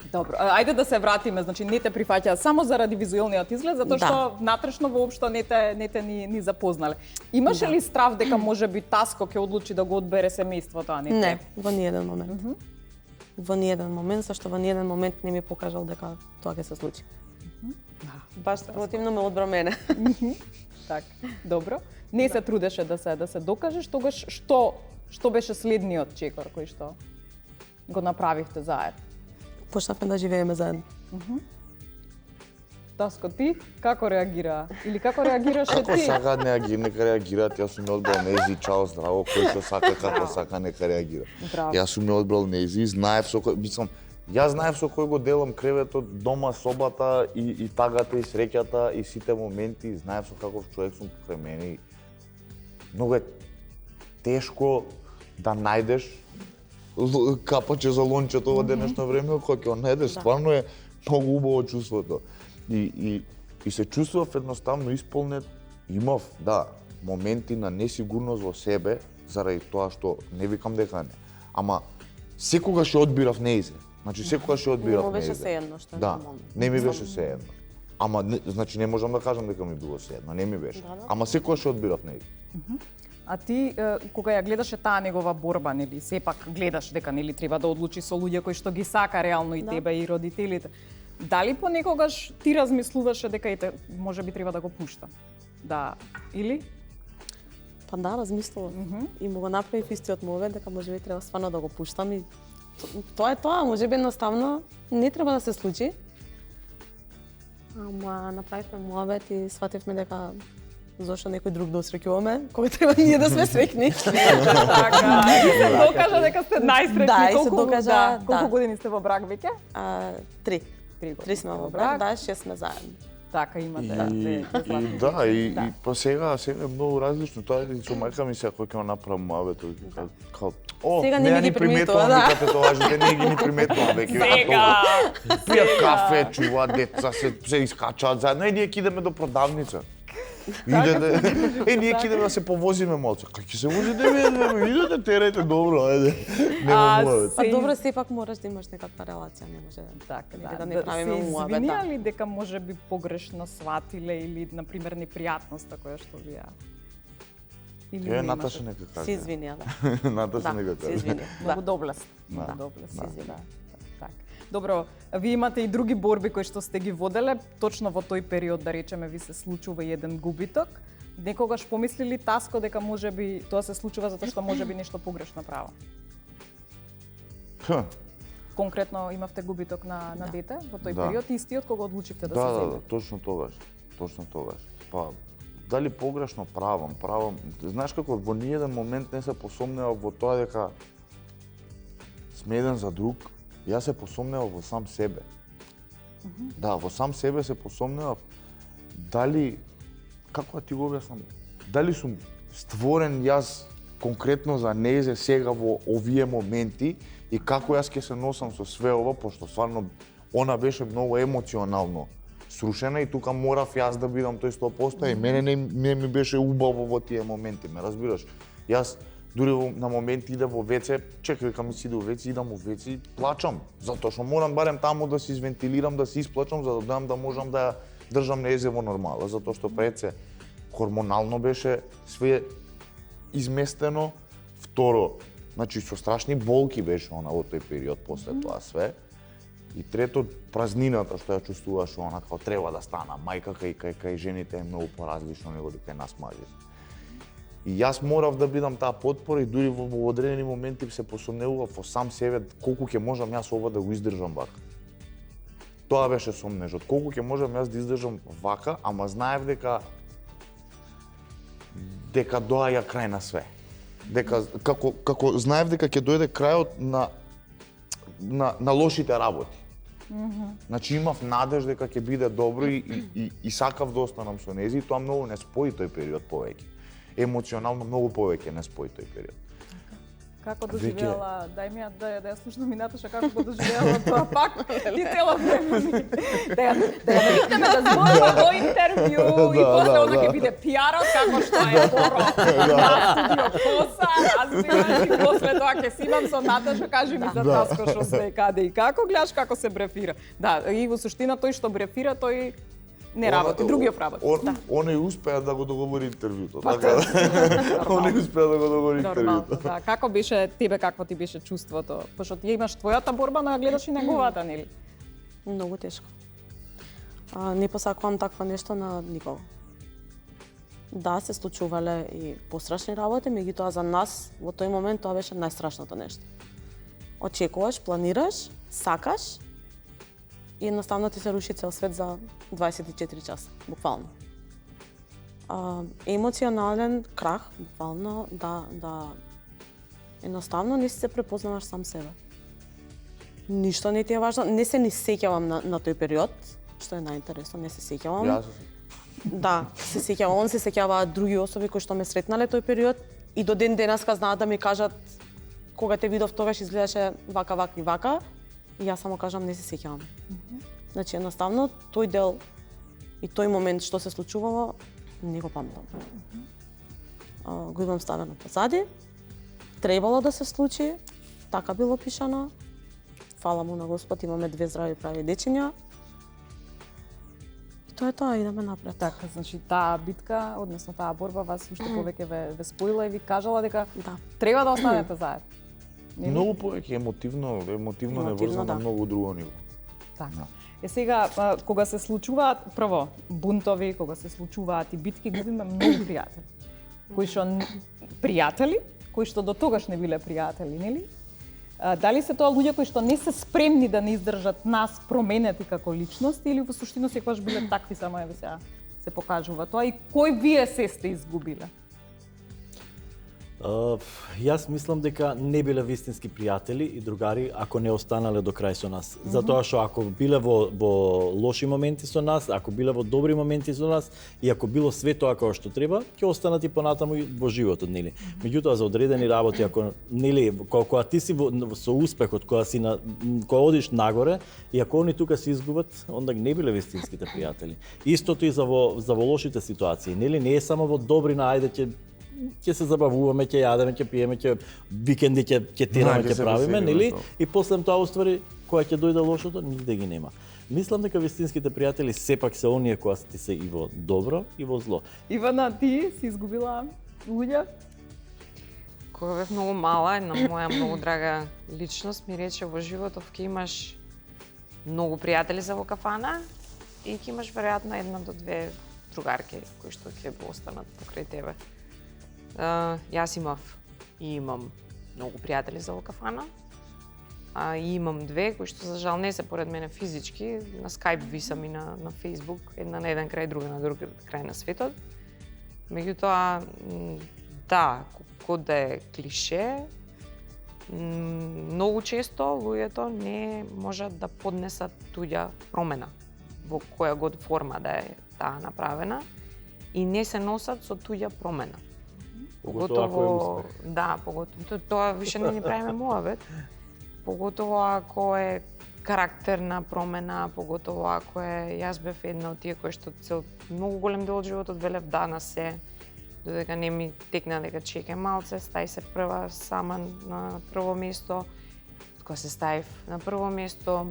Добро, ајде да се вратиме, значи не те прифаќа само заради визуелниот изглед, затоа
Да.
што внатрешно воопшто не те ни запознале. Имаше ли страв дека можеби Таско ќе одлучи да го одбере семејството, а не те?
Не, во ниеден момент. Во ниеден момент, зашто во ниеден момент не ми покажал дека тоа ќе се случи. Баш спротивно ме одбра мене.
Так, добро. Не се трудеше да се докажеш, тогаш што беше следниот чекор кој што го направивте заедно?
Почнавме да живееме заедно.
Таско, ти како реагира? Или како реагираше
Како
ти?
сакаат нека реагираат, јас сум ја одбрал нези, чао, здраво, кој што сака, како сака, нека реагира.
Браво.
Јас сум ја одбрал нези, знаев со кој, мислам, јас знаев со кој го делам креветот, дома, собата и тагата и среќата и сите моменти, знаев со каков човек сум покрај мене и многу е тешко да најдеш капаче за лончето во денешно време, кога ќе го најдеш, стварно е многу убаво чувството. И се чувствував едноставно исполнет. Имав, да, моменти на несигурност во себе, заради тоа што не викам дека не. Ама секогаш ја одбирав неизе. Значи секогаш ја одбирав
Му беше
неизе.
сеедно што е
Да,
нормално.
не ми беше сеедно. Ама значи не можам да кажам дека ми било сеедно, не ми беше. Ама секогаш ја одбирав неизе.
А ти, кога ја гледаше таа негова борба, нели, сепак гледаш дека нели треба да одлучи со луѓе кои што ги сака реално и тебе и родителите. Дали понекогаш ти размислуваше дека ете можеби треба да го пушта? Да, или?
Па да, размислувам. И му го направив истиот мовет дека можеби треба стварно да го пуштам и тоа е тоа, можеби едноставно не треба да се случи. Ама направивме муабет и свативме дека зошто некој друг да осреќуваме, кога треба ние да сме среќни.
Така, и се докажа дека сте најсреќни.
Да, и се
Колку-
докажа,
да. Колку
да.
години сте во брак веќе?
3.
3
3 сме во брак, да, 6 сме заедно.
Така имате.
И па сега е многу различно. Тоа е и со мајка ми сега кој ќе го направам муабето. О,
Сега не ми ги приметува, да.
дека тетоважите не ги ни приметувам веќе.
Сега!
Пијат кафе, чуваат деца, се искачаат заедно. Ние ќе идеме до продавница. Идете, ние ќе идеме да се повозиме малце. Кај ќе се возите вие, идете, терајте добро, ајде. Нема муабет.
Па добро, сепак мораш да имаш некаква релација, не може
Така,
да не правиме
се
муабет.
извинија дека може би погрешно сватиле или, например, непријатноста која што ви ја... Или
Ја
немаше?
Наташа нека каже.
Се извинија, да.
Наташа нека
Да, се
каже.
извинија.
Многу доблест.
Да.
Многу доблест.
Се извинија.
Так. Добро, вие имате и други борби кои што сте ги воделе, точно во тој период, да речеме, ви се случува и еден губиток. Некогаш помислили Таско дека можеби тоа се случува затоа што можеби нешто погрешно право? Конкретно имавте губиток на дете во тој
Да.
период, истиот кога одлучивте да се
Да,
земете?
точно тогаш. Па, дали погрешно правам, знаеш како, во ниеден момент не се посомнеа во тоа дека сме еден за друг, јас се посомневав во сам себе. Да, во сам себе се посомневав дали, како да ти го објаснам, дали сум створен јас конкретно за нејзе сега во овие моменти и како јас ќе се носам со све ова, пошто стварно она беше многу емоционално срушена и тука морав јас да бидам тој 100% и мене не ми беше убаво во тие моменти, ме разбираш? Јас дури на моменти идам во WC, чекај кога ми си иде во WC, идам во WC и плачам, затоа што морам барем таму да се извентилирам, да се исплачам за да дојам да можам да ја држам нејзе во нормала, затоа што пред се хормонално беше све изместено. Второ, значи со страшни болки беше она во тој период после тоа све. И трето, празнината што ја чувствуваш она како треба да стана мајка кај жените е многу поразлично него кај нас мажите. И јас морав да бидам таа потпора и дури во одредени моменти се посомневував во сам себе колку ќе можам јас ова да го издржам вака. Тоа беше сомнежот, колку ќе можам јас да издржам вака, ама знаев дека доаѓа крај на све. Дека како знаев дека ќе дојде крајот на лошите работи. Значи имав надеж дека ќе биде добро и сакав да останам со нејзи и тоа многу не спои тој период повеќе. Емоционално многу повеќе не спои тој период.
Како доживела, дај ми да ја слушнам и Наташа како го доживела тоа пак и цело време. Да ја викнеме да зборува во интервју и после она ќе биде пиарот како што е Боро. На студио Коса, разбираш, и после тоа ќе си имам со Наташа, кажи ми за Таско што се каде и како, гледаш како се брефира. Да, и во суштина тој што брефира, тој не работи, другиот работи.
Он и успеа да го договори интервјуто, така да. Он и успеа да го договори интервјуто.
Да, како беше тебе, какво ти беше чувството? Пошто ти имаш твојата борба, но ја гледаш и неговата, нели?
Многу тешко. Не посакувам такво нешто на никого. Да, се случувале и пострашни работи, меѓутоа за нас во тој момент тоа беше најстрашното нешто. Очекуваш, планираш, сакаш и едноставно ти се руши цел свет за 24 часа, буквално. Емоционален крах, буквално, да едноставно не си се препознаваш сам себе. Ништо не ти е важно, не се ни сеќавам на тој период, што е најинтересно, не се сеќавам. Да, се сеќавам, он се сеќава други особи кои што ме сретнале тој период и до ден денеска знаат да ми кажат кога те видов тогаш изгледаше вака и вака. И јас само кажам не се сеќавам. Значи едноставно тој дел и тој момент што се случувало не го памтам. Го имам ставено позади. Требало да се случи, така било пишано. Фала му на Господ, имаме 2 здрави прави дечиња. Тоа е тоа, идеме напред.
Така, значи таа битка, односно таа борба вас уште повеќе ве споила и ви кажала дека треба да останете заедно.
Многу повеќе емотивно не врзано на многу друго ниво.
Така. Сега, кога се случуваат, прво, бунтови, кога се случуваат и битки, губиме многу пријатели. Кои што до тогаш не биле пријатели, нели? Дали се тоа луѓе кои што не се спремни да не издржат нас променети како личности или во суштина секогаш биле такви, само еве сега се покажува тоа и кој вие се сте изгубиле?
Јас мислам дека не биле вистински пријатели и другари ако не останале до крај со нас. Затоа што ако биле во лоши моменти со нас, ако биле во добри моменти со нас и ако било све тоа како што треба, ќе останат и понатаму и во животот, нели? Меѓутоа за одредени работи ако нели кога ти си со успехот, кога одиш нагоре и ако они тука се изгубат, онда не биле вистинските пријатели. Истото и за во лошите ситуации, нели? Не е само во добрина, ајде ќе се забавуваме, ќе јадеме, ќе пиеме, ќе викенди ќе тираме, ќе правиме, нели? И после тоа уствари кога ќе дојде лошото, нигде ги нема. Мислам дека вистинските пријатели сепак се оние кои ти се и во добро и во зло.
Ивана, ти си изгубила луѓе?
Кога бев многу мала, една моја многу драга личност ми рече во животот ќе имаш многу пријатели за во кафана и ќе имаш веројатно 1 до 2 другарки кои што ќе останат покрај тебе. Јас имав и имам многу пријатели за во кафана, и имам 2 кои што за жал не се поред мене физички, на Skype висам и на Facebook, една на еден крај, друга на друг крај на светот. Меѓутоа, да, кога да е клише, многу често луѓето не можат да поднесат туѓа промена во која год форма да е таа направена и не се носат со туѓа промена.
Поготово ако е успех.
Да, поготово тоа више не ни правиме муавет. Поготово ако е карактерна промена, поготово ако е јас бев една од тие кои што цел многу голем дел од животот велев да на се, додека не ми текна дека чекај малце, стај се прва сама на прво место. Кога се ставив на прво место,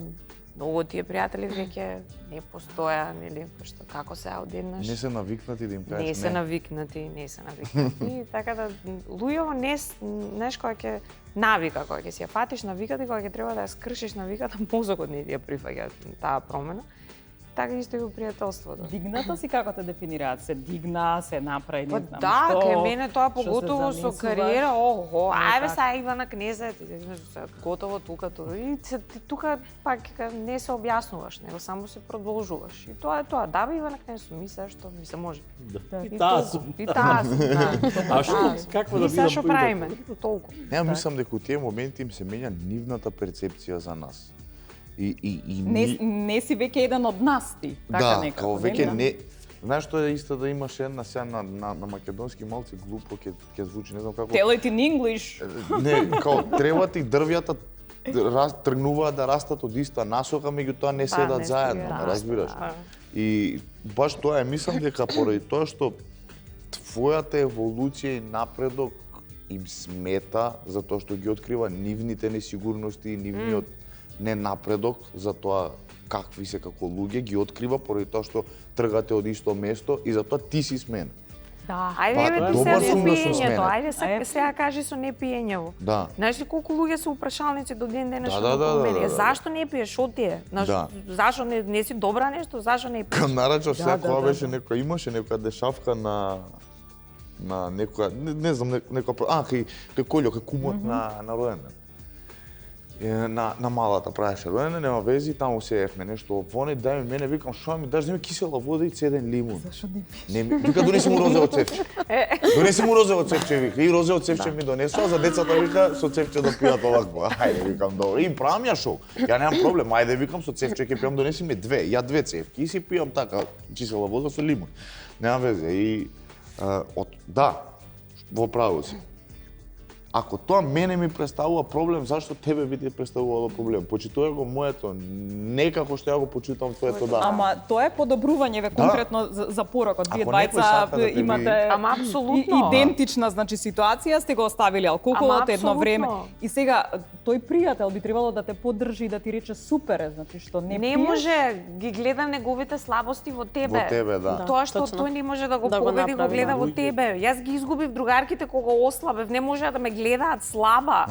многу од тие пријатели веќе не постоја, нели, пошто како се одеднаш.
Не се навикнати да им кажеш
Не се навикнати. И така да луѓето не знаеш кога ќе навика, кога ќе си ја фатиш навиката и кога ќе треба да ја скршиш навиката, мозокот не ја прифаќа таа промена. Така исто и во пријателството.
Дигната си како те дефинираат? Се дигна, се направи, не знам
да,
што.
кај мене тоа поготово со
замислуваш?
кариера, ого, ајбе
така.
сега Ивана Кнеза, готово тука, и тука пак не се објаснуваш, него само се продолжуваш. И тоа е тоа, да бе Ивана Кнеза, мисля што ми се може.
И таа сум.
И таа сум, да.
А што, какво да
И сега
бидам
што
поидат?
правиме? Толку.
Не, мислам дека у тие моменти им се менја нивната перцепција за нас. И
Не си веќе еден од нас ти, така
да,
некако.
као веќе
да?
не. Знаеш што е исто да имаш една сега на македонски малци глупо ќе звучи, не знам како.
Tell it in English.
Не, као тревата и дрвјата тргнуваат да растат од иста насока, меѓутоа не седат
не
заедно,
стига.
разбираш?
Да.
И баш тоа е, мислам дека поради тоа што твојата еволуција и напредок им смета затоа што ги открива нивните несигурности и нивниот ненапредок за тоа какви се како луѓе, ги открива поради тоа што тргате од исто место и затоа ти си сменен.
Да,
Па,
ајде бе ти
добар
се
сум да сум
пиењето,
сменет.
ајде сега кажи со не пиењево.
Да.
Знаеш ли колку луѓе се упрашалници до ден денес
Да, да, да, да.
Зашто не пиеш? Шо ти е?
Да.
Зашо не си добра нешто? Зашо не пиеш?
Кам нарачав сега
да,
кога
да,
беше некоја имаше некоја дешавка на некоја не знам некоја кај Колјо, кај кумот на роденден. На малата правеше роденден, нема вези, таму се ефме нешто воне, дај ми мене, викам шо ми даш, нема кисела вода и цеден лимун.
Зашо не пиеш?
Не ми, вика донеси му розево цевче. Донеси му розево цевче, вика. И розево цевче ми донесува, за децата вика со цевче да пијат овакво. Ајде, викам, добро. И правам ја шо. Ја немам проблем, ајде викам со цевче ќе пијам, донеси ми две, ја две цевки и си пијам така кисела вода со лимун. Нема везе. И да, во право си. Ако тоа мене ми представува проблем, зашто тебе би ти представувало проблем? Почитувај го моето, не како што ја го почитам твоето да.
Ама тоа е подобрување ве конкретно за порокот. Вие
Ако некој
двајца
сака да те
имате
види-
Ама апсолутно.
идентична значи ситуација, сте го оставили алкохолот
Ама
едно време.
апсолутно.
И сега тој пријател би требало да те поддржи и да ти рече супер е, значи што не
Не
пиеш.
може, ги гледа неговите слабости во тебе.
Во тебе, да.
Тоа што
точно.
тој не може да го
Да го
победи, го
направи,
гледа
да.
во тебе. Јас ги изгубив другарките кога ослабев, не може да ме гледаат слаба.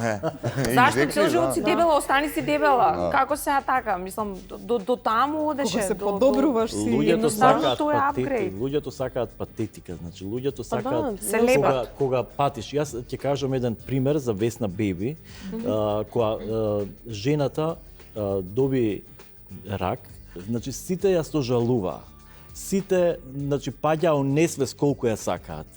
Зашто
Екзекли,
цел живот
да.
си дебела, остани си дебела. Како сега така? Мислам, до таму одеше.
Кога се
до-
подобруваш си.
Луѓето
Едноставно
сакаат
тоа е
патетика.
апгрейд.
Луѓето сакаат патетика, значи луѓето
да,
сакаат
се лепат.
кога патиш. Јас ќе кажам еден пример за Весна Беби, кога жената доби рак, значи сите ја сожалува. Сите, значи паѓа во несвест колку ја сакаат.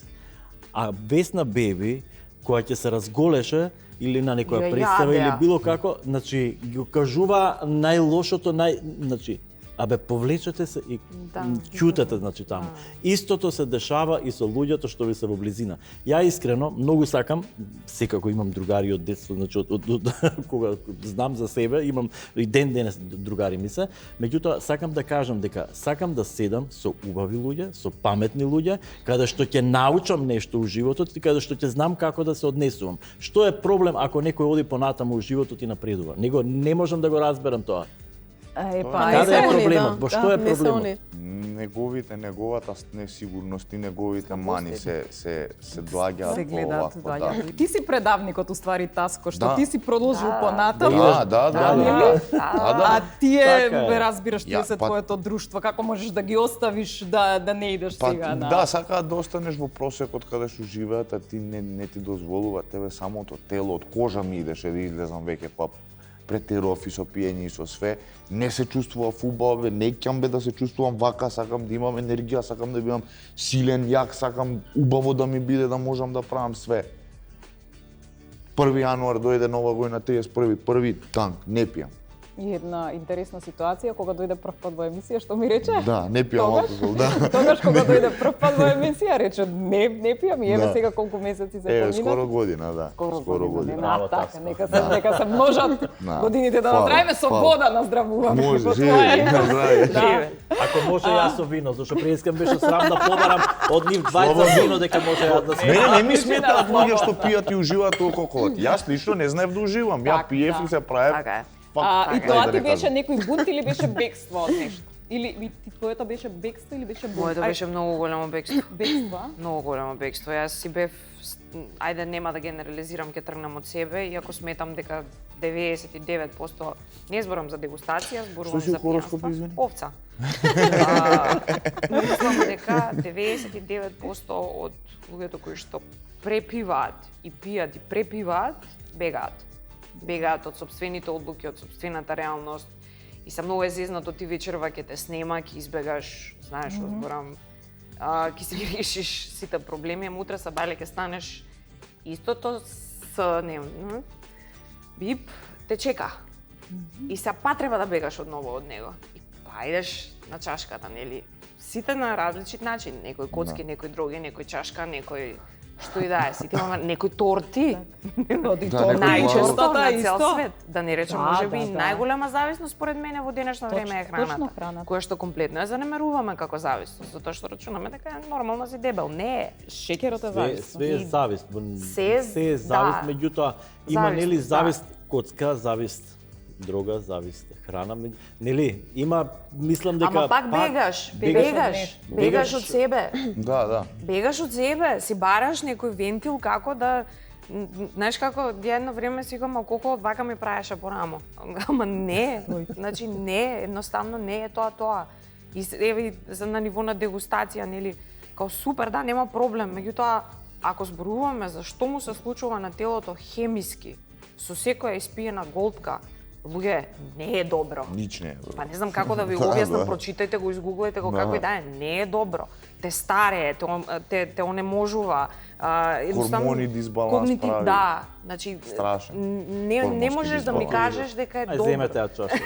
А Весна Беби која ќе се разголеше или на некоја
Ја
представа или
јадеа.
било како, значи ги кажува најлошото, значи абе повлечете се и
Да.
ќутете, значи таму. Истото се дешава и со луѓето што ви се во близина. Ја искрено многу сакам, секако имам другари од детство, значи од кога знам за себе, имам и ден денес другари ми се, меѓутоа сакам да кажам дека сакам да седам со убави луѓе, со паметни луѓе, каде што ќе научам нешто у животот и каде што ќе знам како да се однесувам. Што е проблем ако некој оди понатаму у животот и напредува? Него не можам да го разберам тоа.
Па,
Каде е
они,
проблемот? Во што е
не се
проблемот?
они.
Неговата несигурност и неговите мани се доаѓаат
се гледаат,
овакво,
доаѓаат. Ти си предавникот уствари Таско, што
Да.
ти си продолжил
Да.
понатаму.
Да.
А тие,
Така е.
разбираш, тие
Ја,
се
па-
твоето друштво, како можеш да ги оставиш да не идеш сега на...
Да, сакаат да останеш во просекот каде што живеат, а ти не ти дозволува тебе самото тело, од кожа ми идеше да излезам веќе па претеров и со пиење и со све. Не се чувствував убаво, не ќам бе да се чувствувам вака, сакам да имам енергија, сакам да бидам силен, јак, сакам убаво да ми биде, да можам да правам све. 1 јануар дојде нова година, 31. танк, не пијам.
И една интересна ситуација кога дојде прв пат во емисија, што ми рече?
Да, не пијам алкохол, да.
Тогаш кога дојде прв пат во емисија, рече не пијам и еве сега колку месеци се поминат.
Скоро година, да.
Скоро година.
Браво,
Така,
така.
нека се множат годините да направиме со вода на здравуваме.
Може, живе, на здравје.
Ако може јас со вино, зашто преискам беше срам да побарам од нив двајца вино дека може јас да се.
Не ми сметаат луѓе што пијат и уживаат алкохол. Јас лично не знаев да уживам. Ја пиев и се правев.
Така е.
И тоа ти беше некој бунт или беше бегство од нешто? Или твоето беше бегство или беше бунт?
Моето беше многу голямо бегство.
Бегство?
Многу голямо бегство. Јас си бев, ајде нема да генерализирам, ќе тргнам од себе, иако сметам дека 99%, не зборам за дегустација, зборувам за пијанство. Овца. Мислам дека 99% од луѓето кои што препиваат и пијат и препиваат, бегаат. Бегаат од сопствените одлуки, од сопствената реалност. И се многу зезнато ти вечерва ќе те снема, ќе избегаш, знаеш, зборам, ќе си ги решиш сите проблеми, утре са бајле ќе станеш истото с бип те чека. И се па треба да бегаш одново од него. И па идеш на чашката, нели? Сите на различит начин, некој коцки, некој дроги, некој чашка, некој што и да е, сите имаме некои торти. Најчесто на цел свет. Да не речем, можеби најголема зависност според мене во денешно време е храната. Која што комплетно ја занемаруваме како зависност, затоа што рачунаме дека е нормално си дебел. Не е.
Шеќерот е завист.
Све е завист.
Се
е завист, меѓутоа има нели завист коцка, завист дрога, завист храна, нели? Има, мислам дека
ама пак бегаш од себе.
Да.
Бегаш од себе, си бараш некој вентил како да, знаеш како, едно време си гам алкохол вака ми правеше по рамо. Ама не, значи не, едноставно не е тоа. И еве на ниво на дегустација, нели, као супер, да, нема проблем, меѓутоа ако зборуваме за што му се случува на телото хемиски со секоја испиена голтка, луѓе, не е добро.
Нич не е добро.
Па не знам како да ви го објаснам, прочитајте го, изгуглајте го, како и да е, не е добро. Те старее, те онеможува.
Хормони дисбаланс прави.
Да, значи, не можеш да ми кажеш дека е добро.
Ај, земете ја чаша.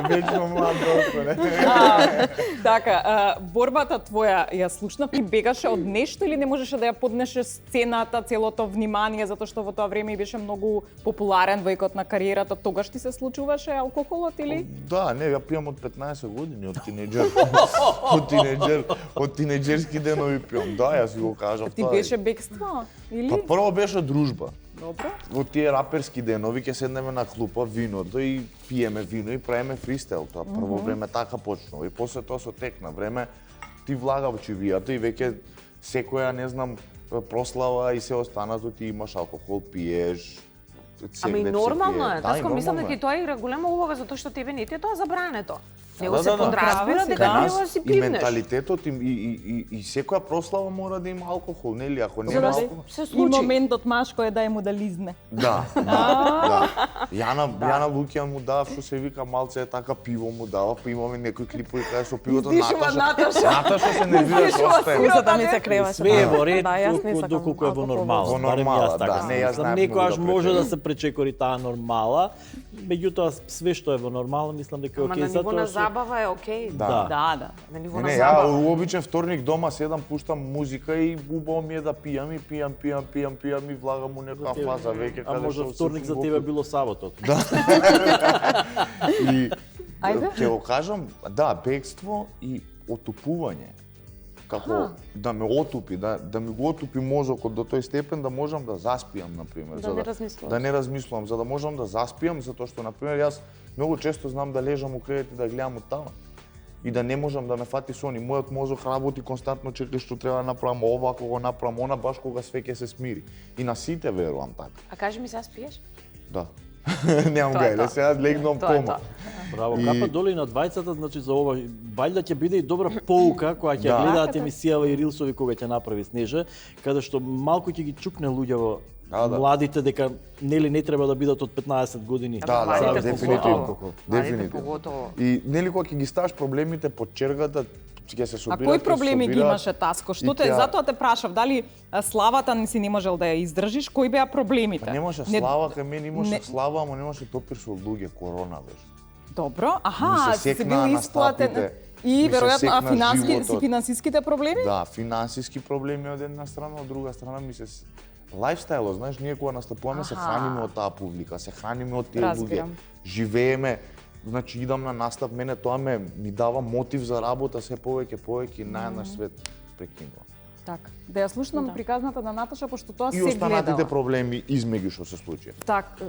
Вечно млад доста,
Така, борбата твоја ја слушнав, ти бегаше од нешто или не можеше да ја поднесе сцената, целото внимание, затоа што во тоа време беше многу популарен во екот на кариерата, тогаш ти се случуваше алкохолот или?
Да, не, ја пијам од 15 години, од тинеџер. Од тинеџерски денови пијам. Да, јас го кажав.
Ти беше бегство, или?
Па прво беше дружба.
Добро.
Во тие раперски денови ќе седнеме на клупа, виното и пиеме вино и правиме фристайл. Тоа прво време така почнува и после тоа со тек на време ти влага во чивијата и веќе секоја, не знам, прослава и се останато ти имаш алкохол, пиеш.
Ами нормално е, таско мислам дека и тоа игра голема улога затоа што тебе не ти е тоа забрането. Него се подразбира дека треба да си
И
пивнеш.
менталитетот и секоја прослава мора да има алкохол, нели? Ако нема алкохол.
Се
И
случи.
моментот машко е да му да лизне.
Да. Јана Лукијан му дав што се вика малце е така пиво му дава, па имаме некои клипови каде со пивото Наташа се нервира што остае.
Мислата ми се креваше.
Све е во ред,
Да, јас не сакам
доколку е во
алкохол.
нормала.
Во
Барем
нормала,
јас така
да, не, јас
мислам.
знаев
Некојаш
многу да
може да
пречекори.
се пречекори таа нормала, меѓутоа све што е во нормала мислам дека е
Ама
окей
на ниво на
затоа што
забава е окей.
Да.
Да.
На ниво
Не,
на
ја
забава.
уобичен вторник дома седам, пуштам музика и убаво ми е да пијам и влагам у некоја фаза веќе
А
каде
може
што
вторник за
сум
тебе
го-
било саботот.
И
Ајде.
ќе го кажам, да, бегство и отупување. Како да ме отупи, да ми го отупи мозокот до тој степен да можам да заспиам, например.
Да не размислуваш.
Да не размислувам, за да можам да заспиам, затоа што, например, јас многу често знам да лежам у кревет и да гледам од тама. И да не можам да ме фати сон. И мојот мозок работи константно, чекај што треба да направам ова, ако го направам она, баш кога све ќе се смири. И на сите верувам така.
А кажи ми сега спиеш?
Да. Немам
Тоа е
гајле,
тоа.
сега легнам
Тоа е
кома.
тоа.
Браво,
И-
капа долу и на двајцата, значи за ова, вајда ќе биде и добра поука која ќе
Да.
гледаат емисијава и рилсови кога ќе направи Снежа, каде што малку ќе ги чукне луѓето
Да.
младите дека нели не треба да бидат од 15 години.
Да,
Младите
дефинитивно.
поготово.
Дефинитивно.
Младите поготово.
И нели кога ќе ги ставаш проблемите под чергата, ќе се
А
собираат.
кои проблеми ги имаше Таско? Што те затоа те прашав, дали славата не си не можел да ја издржиш, кои беа проблемите?
Па немаше слава, кај мене имаше слава, ама немаше топир со луѓе, корона беше.
Добро, аха,
се
си
секна
бил
на
исплатен
стапите,
и
ми се
веројатно
секна животот.
финансиските проблеми?
Да, финансиски проблеми од една страна, од друга страна ми се лајфстајлот, знаеш, ние кога настапуваме се храниме од таа публика, се храниме од тие луѓе,
Разбирам.
живееме, значи идам на настап, мене тоа ми дава мотив за работа, се повеќе и најнаш свет прекинува.
Така. Да ја слушнам приказната на Наташа, пошто тоа
И
се
останатите
гледала.
проблеми измеѓу што се случи.
Так,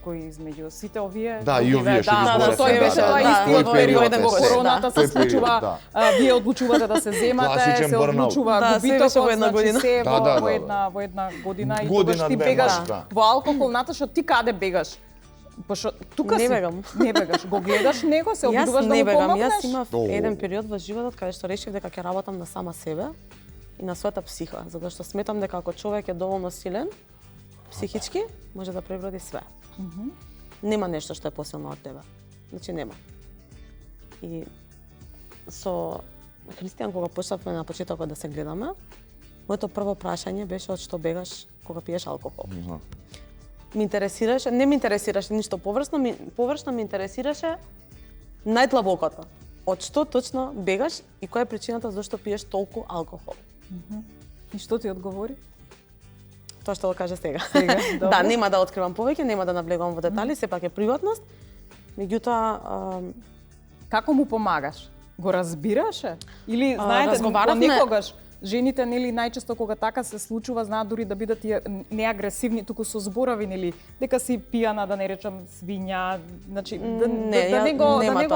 кои измеѓу сите овие?
Да, и овие што ги
да,
зборевме,
тој беше
да,
тоа
да,
истиот
тој
период
период
во
беше,
короната се
тој период,
случува,
да.
вие одлучувате да се земате,
Класичен
се
бърнаут.
одлучува
Да, се беше
губитокот,
во една година.
значи се
Да,
во една година и
Година,
тогаш ти
две
бегаш
маш, да.
во алкохол. Наташа, ти каде бегаш? Пошто тука
Не
си
бегам.
Не бегаш, го гледаш него, се
Јас
обидуваш да
не
му
бегам,
помогнеш.
јас имав
О.
еден период во животот каде што решив дека ќе работам на сама себе и на својата психа, затоа што сметам дека ако човек е доволно силен психички, може да преброди све. Нема нешто што е посилно од тебе. Значи нема. И со Христијан кога почнавме на почетокот да се гледаме, моето прво прашање беше од што бегаш кога пиеш алкохол. Ми интересираше, не ми интересираше ништо површно ми интересираше најдлабокото. Од што точно бегаш и која е причината зашто пиеш толку алкохол?
И што ти одговори?
Тоа што го кажа сега.
Добро.
Да, нема да откривам повеќе, нема да навлегувам во детали, сепак е приватност. Меѓутоа,
Како му помагаш? Го разбираше? Или знаете,
разговаравме-
некогаш жените нели најчесто кога така се случува знаат дури да бидат и не агресивни, туку со зборови нели дека си пијана, да не речам свиња, значи да не го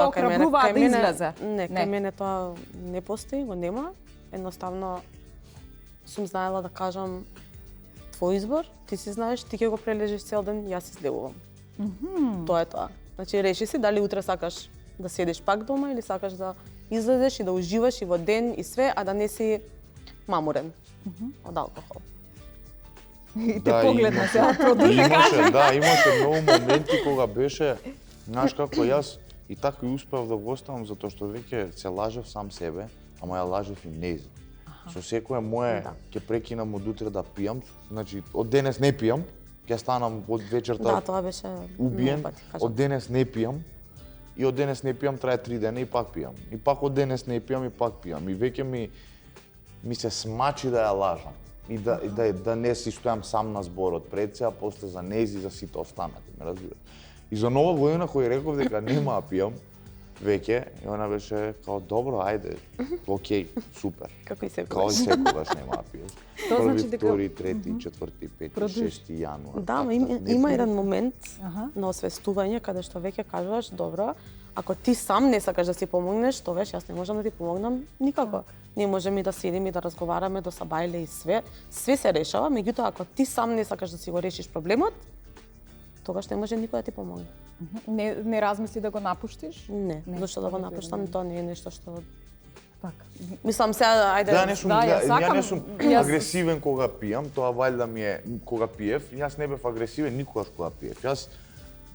охрабруваат да излезе.
Не, кај мене тоа не постои, го нема. Едноставно сум знаела да кажам твој избор, ти си знаеш, ти ќе го прележиш цел ден, јас излегувам. Тоа е тоа. Значи реши си дали утре сакаш да седиш пак дома или сакаш да излезеш и да уживаш и во ден и све, а да не си мамурен од алкохол.
И те погледна сега продолжи.
Имаше многу моменти кога беше, знаеш како јас и така и успеав да го оставам затоа што веќе се лажев сам себе, ама ја лажев и нејзе. Со секое мое ќе прекинам од утре да пијам, значи од денес не пијам, ќе станам од вечерта
Да, тоа беше
убиен,
многу пати, кажам.
од денес не пијам, и од денес не пијам трае 3 дена и пак пијам. И пак од денес не пијам и пак пијам. И веќе ми се смачи да ја лажам. И да не си стојам сам на зборот пред се, а после за нези за сите останати, ме разбираш. И за нова година кој реков дека нема да пијам веќе, и она беше као добро, ајде, окей, супер.
Како и
Као и
секогаш.
секогаш нема да пиеш.
Тоа
Први,
значи дека-
втори, трети, четврти, пети,
Продолжи.
шести јануар.
Да, ама
така, не
има
пиеш.
еден момент на освестување каде што веќе кажуваш, добро, ако ти сам не сакаш да си помогнеш, тогаш јас не можам да ти помогнам никако. Ние можеме и да седиме и да разговараме до сабајле и све се решава, меѓутоа ако ти сам не сакаш да си го решиш проблемот, тогаш не може никој да ти помогне.
Не размисли да го напуштиш?
Не, зашто да го
тоа не
напуштам, тоа не е нешто што
Така.
мислам сега ајде.
Да, не сум,
Да, ја
ја
сакам,
не сум
јас-
агресивен кога пијам, тоа валјда ми е кога пиев, јас не бев агресивен никогаш кога пиев. Јас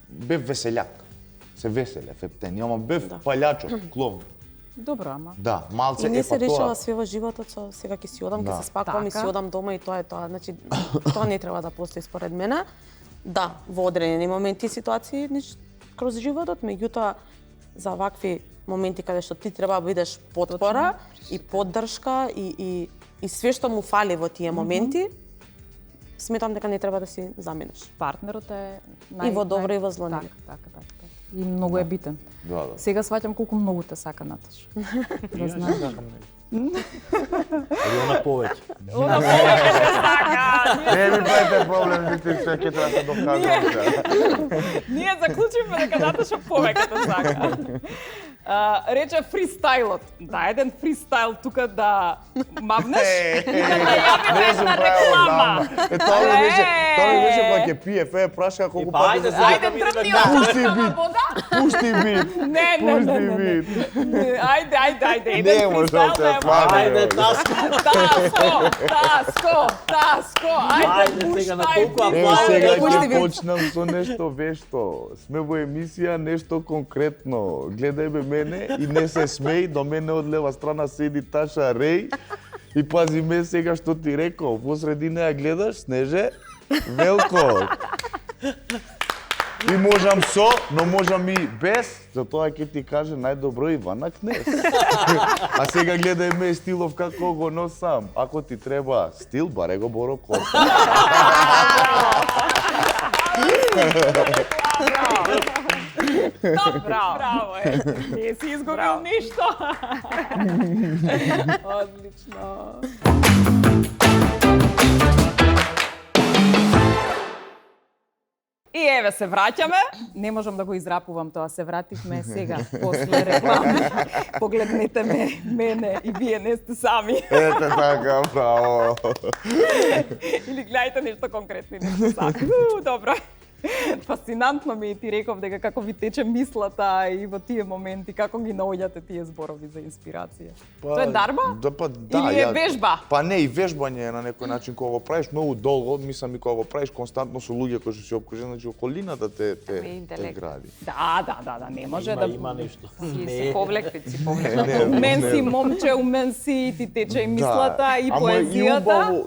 бев веселјак. Се веселев, ептен, ама бев палјачок, клоун.
Добро, ама.
Да, малце
И не
е
се
па
решава
тоа.
све во животот со сега ќе си одам, ќе
Да.
се спакувам и
Така.
си одам дома и тоа е тоа. Значи тоа не треба да постои според мене. Да, во одредени моменти и ситуации кроз животот, меѓутоа за вакви моменти каде што ти треба да бидеш потпора и поддршка и све што му фали во тие моменти, сметам дека не треба да си замениш.
Партнерот е
И во добро и во зло, нели?
Така. И многу е битен.
Да.
Сега сваќам колку многу те сака Наташ. Да знаеш.
Али она повеќе.
Не ми правите проблем, дите се ќе треба да се докажам сега.
Ние заклучивме дека Наташа повеќе те сака. Рече фристайлот. Да, еден фристайл тука да мавнеш.
Не сум правил одамна. Тоа ми беше, Стари беше кога ќе пие, фе праша колку пати да се...
Ајде, трпни од вода.
Пушти бит.
Не. Ајде.
Не може да се отвари.
Ајде, Таско. Ајде, сега на колку
Ево сега
Пушти
ќе
бит.
почнам со нешто вешто. Сме во емисија, нешто конкретно. Гледај бе мене и не се смеј, до мене од лева страна седи Таша Реј. И пази ме сега што ти реков, во средина ја гледаш, Снеже, Велко. И можам со, но можам и без, затоа ќе ти каже најдобро Ивана Кнес. А сега гледај ме стилов како го носам. Ако ти треба стил, баре го Боро Коста.
Браво е. Не си изгубил ништо. Одлично. И еве се враќаме. Не можам да го израпувам тоа, се вративме сега, после реклами. Погледнете мене и вие не сте сами.
Ете така, браво.
Или гледајте нешто конкретно и нешто сами. Добро. Фасцинантно ми ти реков дека како ви тече мислата и во тие моменти, како ги наоѓате тие зборови за инспирација. Тоа е дарба?
Да, да,
Или е вежба?
Па не, и вежбање е на некој начин кога го правиш многу долго, мислам и кога го правиш константно со луѓе кои што си обкружени, значи околината те гради.
Да, не може да...
Има нешто.
Си повлекли.
У мен си момче, у мен си ти тече и мислата, и поезијата.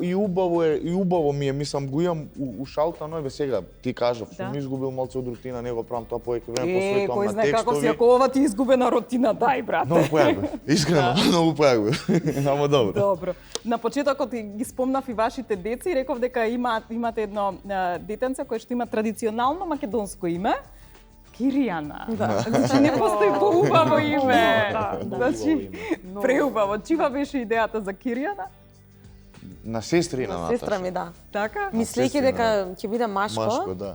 И убаво ми е, мислам, го имам ушалтано, еве сега ти кажав, сум изгубил малце од рутина, не го правам тоа повеќе време, посветувам
кој
на
знае како си,
текстови.
ако ова ти изгубена рутина, дај, брате.
Многу појако, искрено, многу појако. Ама добро.
Добро. На почетокот ги спомнав и вашите деца и реков дека имате едно детенце кое што има традиционално македонско име. Киријана. Да. Значи не постои поубаво име. Значи, преубаво. Чива беше идејата за Киријана?
На сестрина Наташа.
Сестра ми, да.
Така?
Мислејќи дека ќе биде
Машко, да.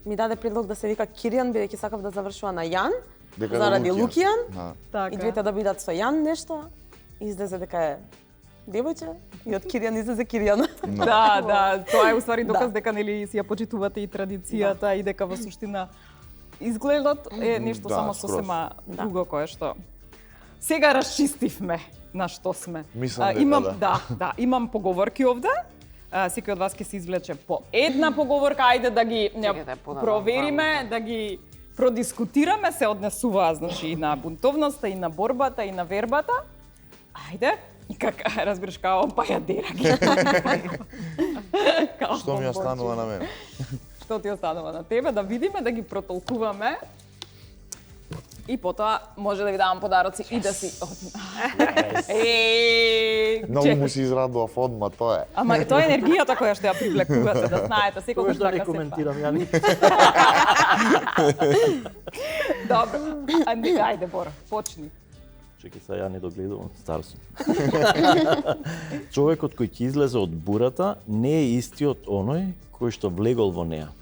ми даде предлог да се вика Киријан, бидејќи сакав да завршува на Јан,
Дека
заради
Лукијан.
Лукијан,
Да.
Така.
и двете да бидат со Јан нешто. Излезе дека е девојче и од Киријан излезе Киријан.
Да, тоа е уствари доказ
Да.
дека нели си ја почитувате и традицијата и дека во суштина изгледот е нешто
Да,
само
скроз.
сосема друго кое што сега расчистивме на што сме.
Мислам дека
имам
да.
имам поговорки овде. Секој од вас ќе се извлече по една поговорка, ајде да ги провериме, да ги продискутираме, се однесуваат значи и на бунтовноста, и на борбата, и на вербата. Ајде, и како разбираш као пајадера.
Што ми останува на мене?
Што ти останува на тебе, да видиме, да ги протолкуваме. И потоа може да ви давам подароци и да си...
Многу му се израдував одма, тоа е.
Ама тоа е енергијата која што ја привлекувате, да знаете, секогаш
Тоа што
така
не
се
коментирам, Јани.
Добро, ајде Боро, почни.
Чекај се, ја не догледувам, стар сум. Човекот кој ќе излезе од бурата не е истиот оној кој што влегол во неа.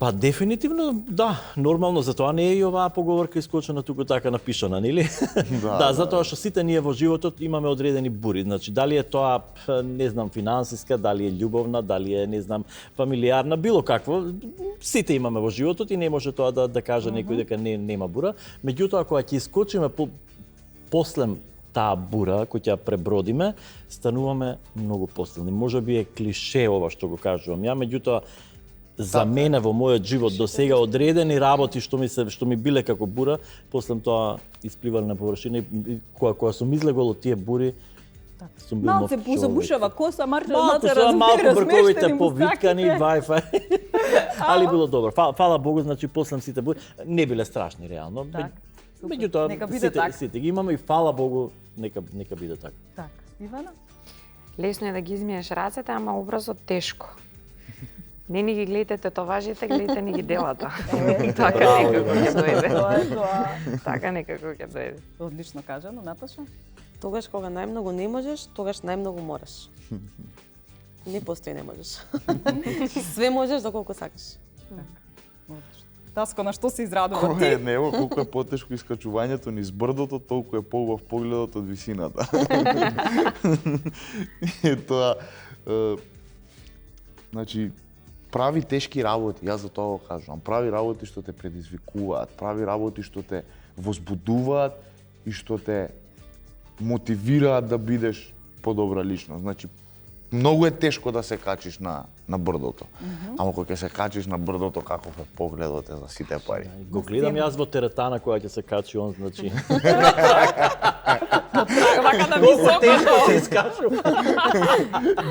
Па дефинитивно да, нормално, затоа не е и оваа поговорка искочена туку така напишана, нели? Да, затоа што сите ние во животот имаме одредени бури, значи дали е тоа не знам финансиска, дали е љубовна, дали е не знам фамилиарна, било какво, сите имаме во животот и не може тоа да каже некој дека нема бура. Меѓутоа кога ќе искочиме после таа бура која ќе ја пребродиме, стануваме многу посилни. Можеби е клише ова што го кажувам ја, меѓутоа за мене во мојот живот до сега одредени работи што ми биле како бура, после тоа испливале на површина и кога сум излегол од тие бури, сум бил нов
Малце позабушава коса, Марче,
малку брковите повиткани, Wi-Fi. Али било добро. Фала Богу, значи после сите бури не биле страшни реално. Меѓутоа сите ги имаме и фала Богу, нека биде така.
Така, Ивана?
Лесно е да ги измиеш рацете, ама образот тешко. Не ни ги гледате татоважите, гледате ни ги делата. Така некако ќе дојде.
Тоа е тоа.
Така некако ќе дојде.
Одлично кажано, Наташа.
Тогаш кога најмногу не можеш, тогаш најмногу мораш. Не постои не можеш. Све можеш доколку сакаш.
Таско, на што се израдува
Кој
ти?
е него, колку е потешко искачувањето низ брдото, толку е поубав погледот од висината. И тоа Значи, прави тешки работи, јас за тоа го кажувам. Прави работи што те предизвикуваат, прави работи што те возбудуваат и што те мотивираат да бидеш подобра личност. Значи, многу е тешко да се качиш на брдото. Ама кога ќе се качиш на брдото, каков е погледот е за сите пари.
Го гледам јас во теретана која ќе се качи он, значи.
Вака на високо.
се искачу.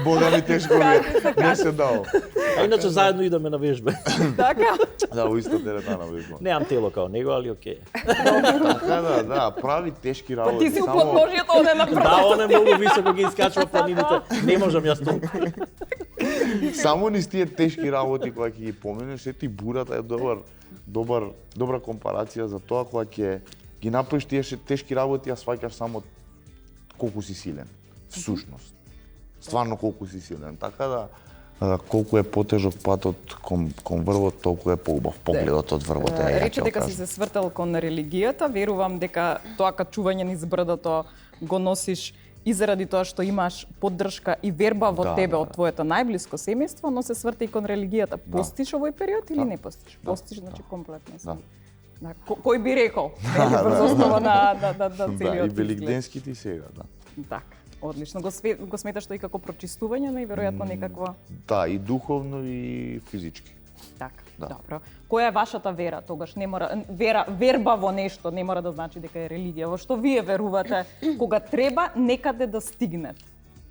Бога ми тешко ми е, не се дал.
А иначе заедно идеме на вежбе.
Така.
Да, во исто теретана вежбам.
Немам тело као него, али окей.
Така да, прави тешки работи.
Ти си у подножието, оне на
Да, он е многу високо ги искачува планините. Не можам јас толку.
Само низ тие тешки работи кога ќе ги поминеш, сети бурата е добра компарација за тоа кога ќе ги направиш тие тешки работи, а сваќаш само колку си силен. Всушност. Стварно колку си силен. Така да колку е потежок патот кон врвот, толку е поубав погледот од врвот.
Рече дека си се свртал кон религијата, верувам дека тоа качување низ брдото го носиш и заради тоа што имаш поддршка и верба во тебе од твоето најблиско семејство, но се сврта и кон религијата. Постиш овој период или не постиш? Постиш, значи комплетно. Да. Кој би рекол? Врз основа на целиот
Да, и
изглед.
великденските и сега, да.
Така, одлично. Го сметаш тоа и како прочистување, но и веројатно некакво...
Да, и духовно и физички.
Така,
Да.
добро. Која е вашата вера тогаш? Не мора верба во нешто не мора да значи дека е религија. Во што вие верувате кога треба некаде да стигнете?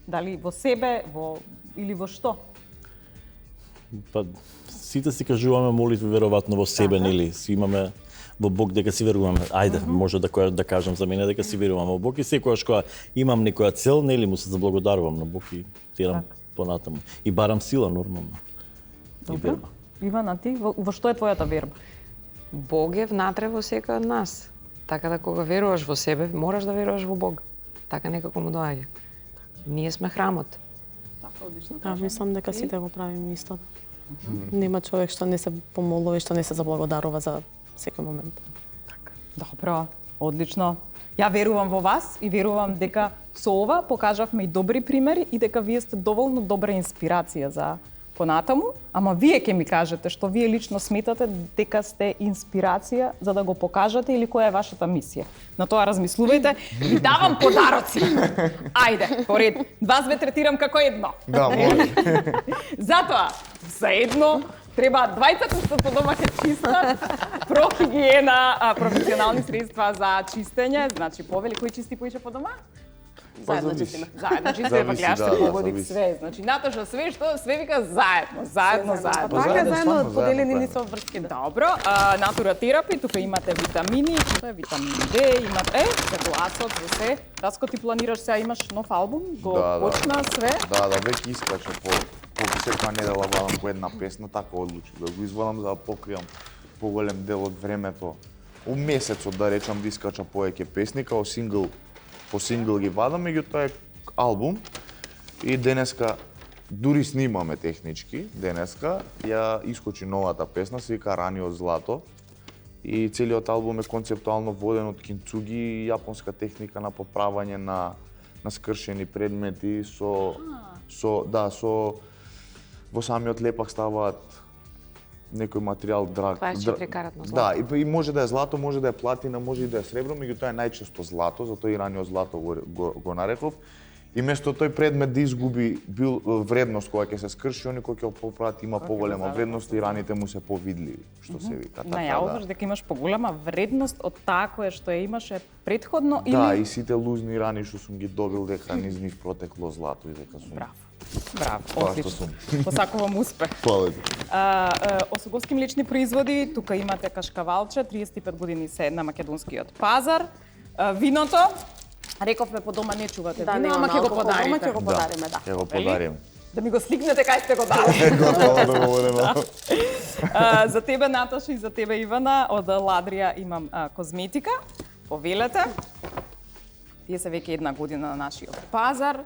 Дали во себе, или во што?
Па сите си кажуваме молитви веројатно во себе, нели? Си имаме во Бог дека си веруваме. Ајде, може да кажам за мене дека си верувам во Бог и секогаш кога имам некоја цел, нели му се заблагодарувам на Бог и терам понатаму. И барам сила нормално.
Добро. Ивана, ти во што е твојата верба?
Бог е внатре во секој од нас. Така да кога веруваш во себе, мораш да веруваш во Бог. Така некако му доаѓа. Ние сме храмот.
Така, одлично.
Да, мислам дека сите го правиме исто. Нема човек што не се помолува и што не се заблагодарува за секој момент.
Така. Добро, одлично. Ја верувам во вас и верувам дека со ова покажавме и добри примери и дека вие сте доволно добра инспирација за понатаму, ама вие ќе ми кажете што вие лично сметате дека сте инспирација за да го покажете или која е вашата мисија. На тоа размислувајте. Ви давам подароци. Ајде, поред. Вас ве третирам како едно.
Да, може.
Затоа, заедно треба двајцата што по дома ќе чиста, прохигиена, професионални средства за чистење, значи повели кој чисти поише по дома?
Заедно
зависи.
чистиме.
Заедно чистиме, па
Зависи,
гледаш
да,
се
да,
погоди
зависи.
све. Значи Наташа све вика заедно.
Така,
заедно,
заедно
стварно,
поделени
заедно
ни со врски. Да.
Добро, Натура терапи, тука имате витамини, што е витамин D, имате за гласот, за се. Таско, ти планираш сега имаш нов албум, го
Да, да.
почна све.
Да, веќе искача по секоја недела вадам по една песна, така одлучив да го извадам за да покријам поголем дел од времето. У месецот да речам да искача повеќе песни, као по сингл ги вадам, меѓутоа е албум и денеска дури снимаме технички, денеска ја искочи новата песна, се вика Рани од злато. И целиот албум е концептуално воден од кинцуги и јапонска техника на поправање на скршени предмети во самиот лепак ставаат некој материјал драг.
24 каратно злато.
Да, и може да е злато, може да е платина, може и да е сребро, меѓутоа е најчесто злато, затоа и Рани од злато го нареков. И место тој предмет да изгуби вредност кога ќе се скрши, они кои ќе го поправат има поголема вредност и раните му се повидливи, што се вика.
Најавуваш дека имаш поголема вредност од таа која што ја имаше претходно
Да,
или...
и сите лузни рани што сум ги добил дека низ нив протекло злато и дека сум.
Браво,
Тоа што
одлично.
сум.
Посакувам успех.
Тоа ти.
Осоговски млечни производи, тука имате кашкавалче, 35 години се на македонскиот пазар. Виното, рековме по дома не чувате
Да,
вино, ама ќе го подарите.
Дома ќе го подариме, да.
Ќе го подарим.
Да ми го сликнете кај сте го дали.
Готово да го водиме.
За тебе, Наташа, и за тебе, Ивана, од Ладрија имам козметика. Повелете. Тие се веќе една година на нашиот пазар.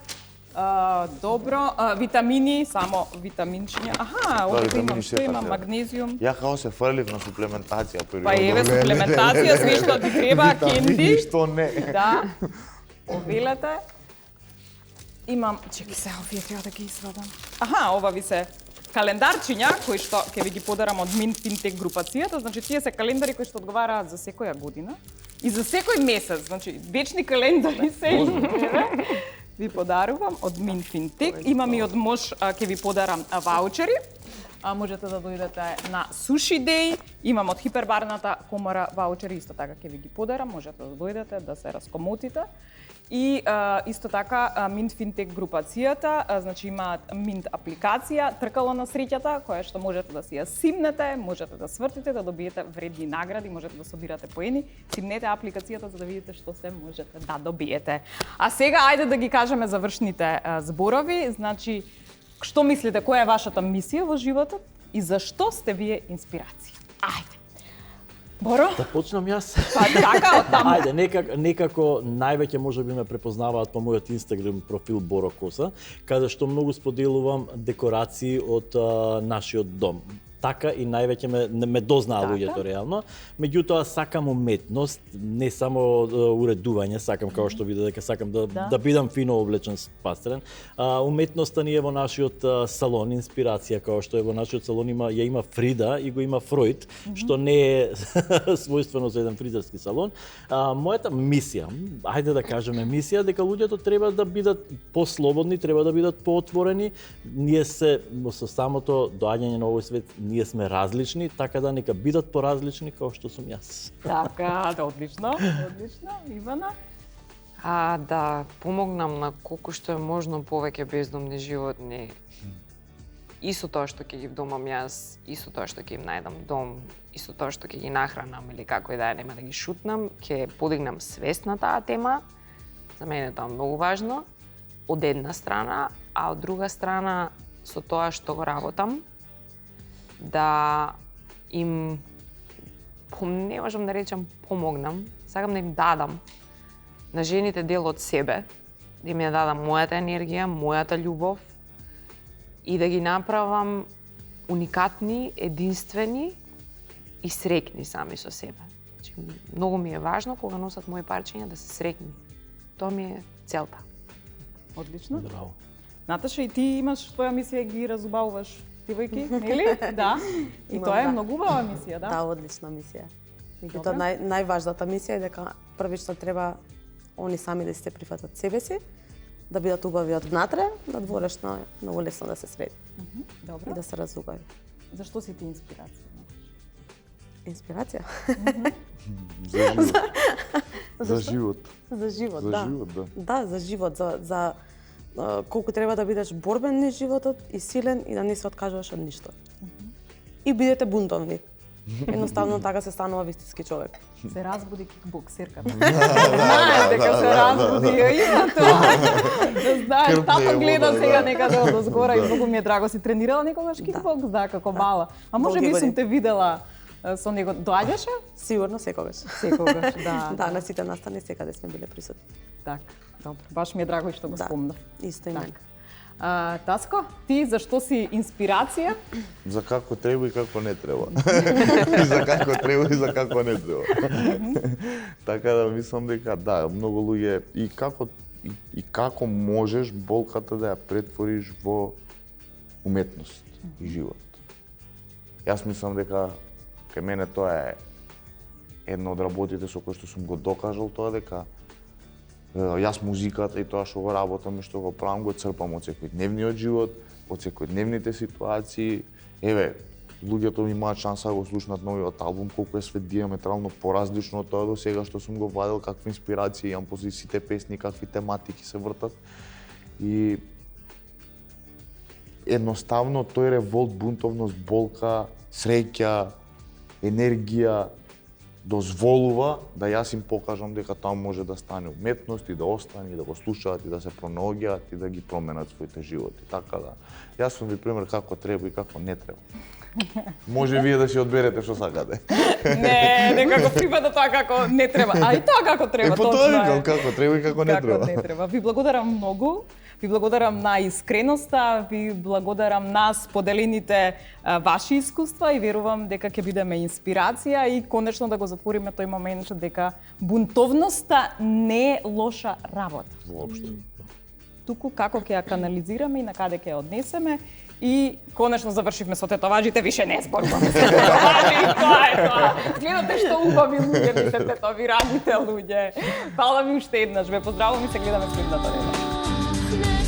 Добро, витамини, само витаминчиња. Аха, овде имам,
витамини
што имам,
сепак,
магнезиум.
Ја као се фрлив на суплементација период.
Па еве суплементација, све што ти треба, кенди.
Витамини што не.
Да. Повелете. Имам, чеки се, овие треба да ги извадам. Аха, ова ви се календарчиња кои што ќе ви ги подарам од Mint Fintech групацијата, значи тие се календари кои што одговараат за секоја година и за секој месец, значи вечни календари се ви подарувам од Mint Fintech. Имам и од Мош ќе ви подарам ваучери. Можете да дојдете на Sushi Day. Имам од Хипербарната комора ваучери, исто така ќе ви ги подарам. Можете да дојдете да се раскомотите. И исто така Mint Fintech групацијата, значи имаат Mint апликација, тркало на среќата, која што можете да си ја симнете, можете да свртите, да добиете вредни награди, можете да собирате поени. Симнете апликацијата за да видите што се можете да добиете. А сега ајде да ги кажеме завршните зборови, значи што мислите, која е вашата мисија во животот и зашто сте вие инспирација? Ајде. Боро?
Да почнам јас?
Па така, од таму.
Ајде, некако највеќе можеби ме препознаваат по мојот Инстаграм профил Боро Коса, каде што многу споделувам декорации од нашиот дом. Така и највеќе ме дознаа луѓето реално. Меѓутоа сакам уметност, не само уредување, сакам како што видите дека сакам да бидам фино облечен, пастрен. Уметноста ни е во нашиот салон, инспирација како што е во нашиот салон има Фрида и го има Фройд, што не е својствено за еден фризерски салон. Мојата мисија, ајде да кажеме мисија, дека луѓето треба да бидат послободни, треба да бидат поотворени. Ние се со самото доаѓање на овој свет ние сме различни, така да нека бидат поразлични како што сум јас.
Така, одлично, одлично. Ивана?
Да помогнам на колку што е можно повеќе бездомни животни. И со тоа што ќе ги вдомам јас, и со тоа што ќе им најдам дом, и со тоа што ќе ги нахранам или како и да е, нема да ги шутнам, ќе подигнам свест на таа тема. За мене тоа е многу важно, од една страна, а од друга страна со тоа што го работам, да им, не можам да речам помогнам, сакам да им дадам на жените дел од себе, да им ја дадам мојата енергија, мојата љубов и да ги направам уникатни, единствени и среќни сами со себе. Значи, многу ми е важно кога носат мои парчиња да се среќни. Тоа ми е целта.
Одлично.
Браво.
Наташа, и ти имаш твоја мисија ги разубавуваш девојки, нели? Да. И тоа е многу убава мисија, да?
Да, одлична мисија. Меѓутоа најважната мисија е дека првично треба они сами да се прифатат себе си, да бидат убави од внатре, надворешно многу лесно да се среди.
Добро.
И да се разубави.
Зашто си ти инспирација?
Инспирација?
За живот.
За живот,
За
да.
живот, да.
Да, за живот, за колку треба да бидеш борбен низ животот и силен и да не се откажуваш од ништо. И бидете бунтовни. Едноставно така се станува вистински човек.
Се разбуди кикбоксерката. Знаеш дека се разбуди, има тоа. Да знаеш, тато гледа сега некаде од озгора и многу ми е драго. Си тренирала некогаш кикбокс, да, како мала. А може би сум те видела со него. Доаѓаше?
Сигурно секогаш.
Секогаш, да.
Да, на сите настани секаде сме биле присутни.
Така, добро. Баш ми е драго и што го спомнав.
Исто и мене.
Таско, ти зашто си инспирација?
За како треба и како не треба. И за како треба и за како не треба. Така да мислам дека да, многу луѓе и како можеш болката да ја претвориш во уметност и живот. Јас мислам дека кај мене тоа е една од работите со кои што сум го докажал тоа дека јас музиката и тоа што го работам и што го правам го црпам од секојдневниот живот, од секојдневните ситуации. Еве, луѓето имаат шанса да го слушнат новиот албум, колку е свет диаметрално поразлично од тоа до сега што сум го вадил, какви инспирации имам по сите песни, какви тематики се вртат. И едноставно тој револт, бунтовност, болка, среќа, енергија дозволува да јас им покажам дека тоа може да стане уметност и да остане, и да го слушаат, и да се пронаоѓаат, и да ги променат своите животи. Така да, јас сум ви пример како треба и како не треба. Може вие да си одберете што сакате.
Не, некако припада тоа како не треба, а и тоа како треба,
точно. По тоа викам како треба и како не треба.
Како не треба. Ви благодарам многу. Ви благодарам на искреноста, ви благодарам на споделените ваши искуства и верувам дека ќе бидеме инспирација и конечно да го затвориме тој момент дека бунтовноста не е лоша работа.
Воопшто.
Туку како ќе ја канализираме и на каде ќе ја однесеме И конечно завршивме со тетоважите, више не зборуваме со тетоважи, тоа е тоа. Гледате што убави луѓе ми се тетовираните луѓе. Фала ви уште еднаш, ве поздравувам и се гледаме следната недела.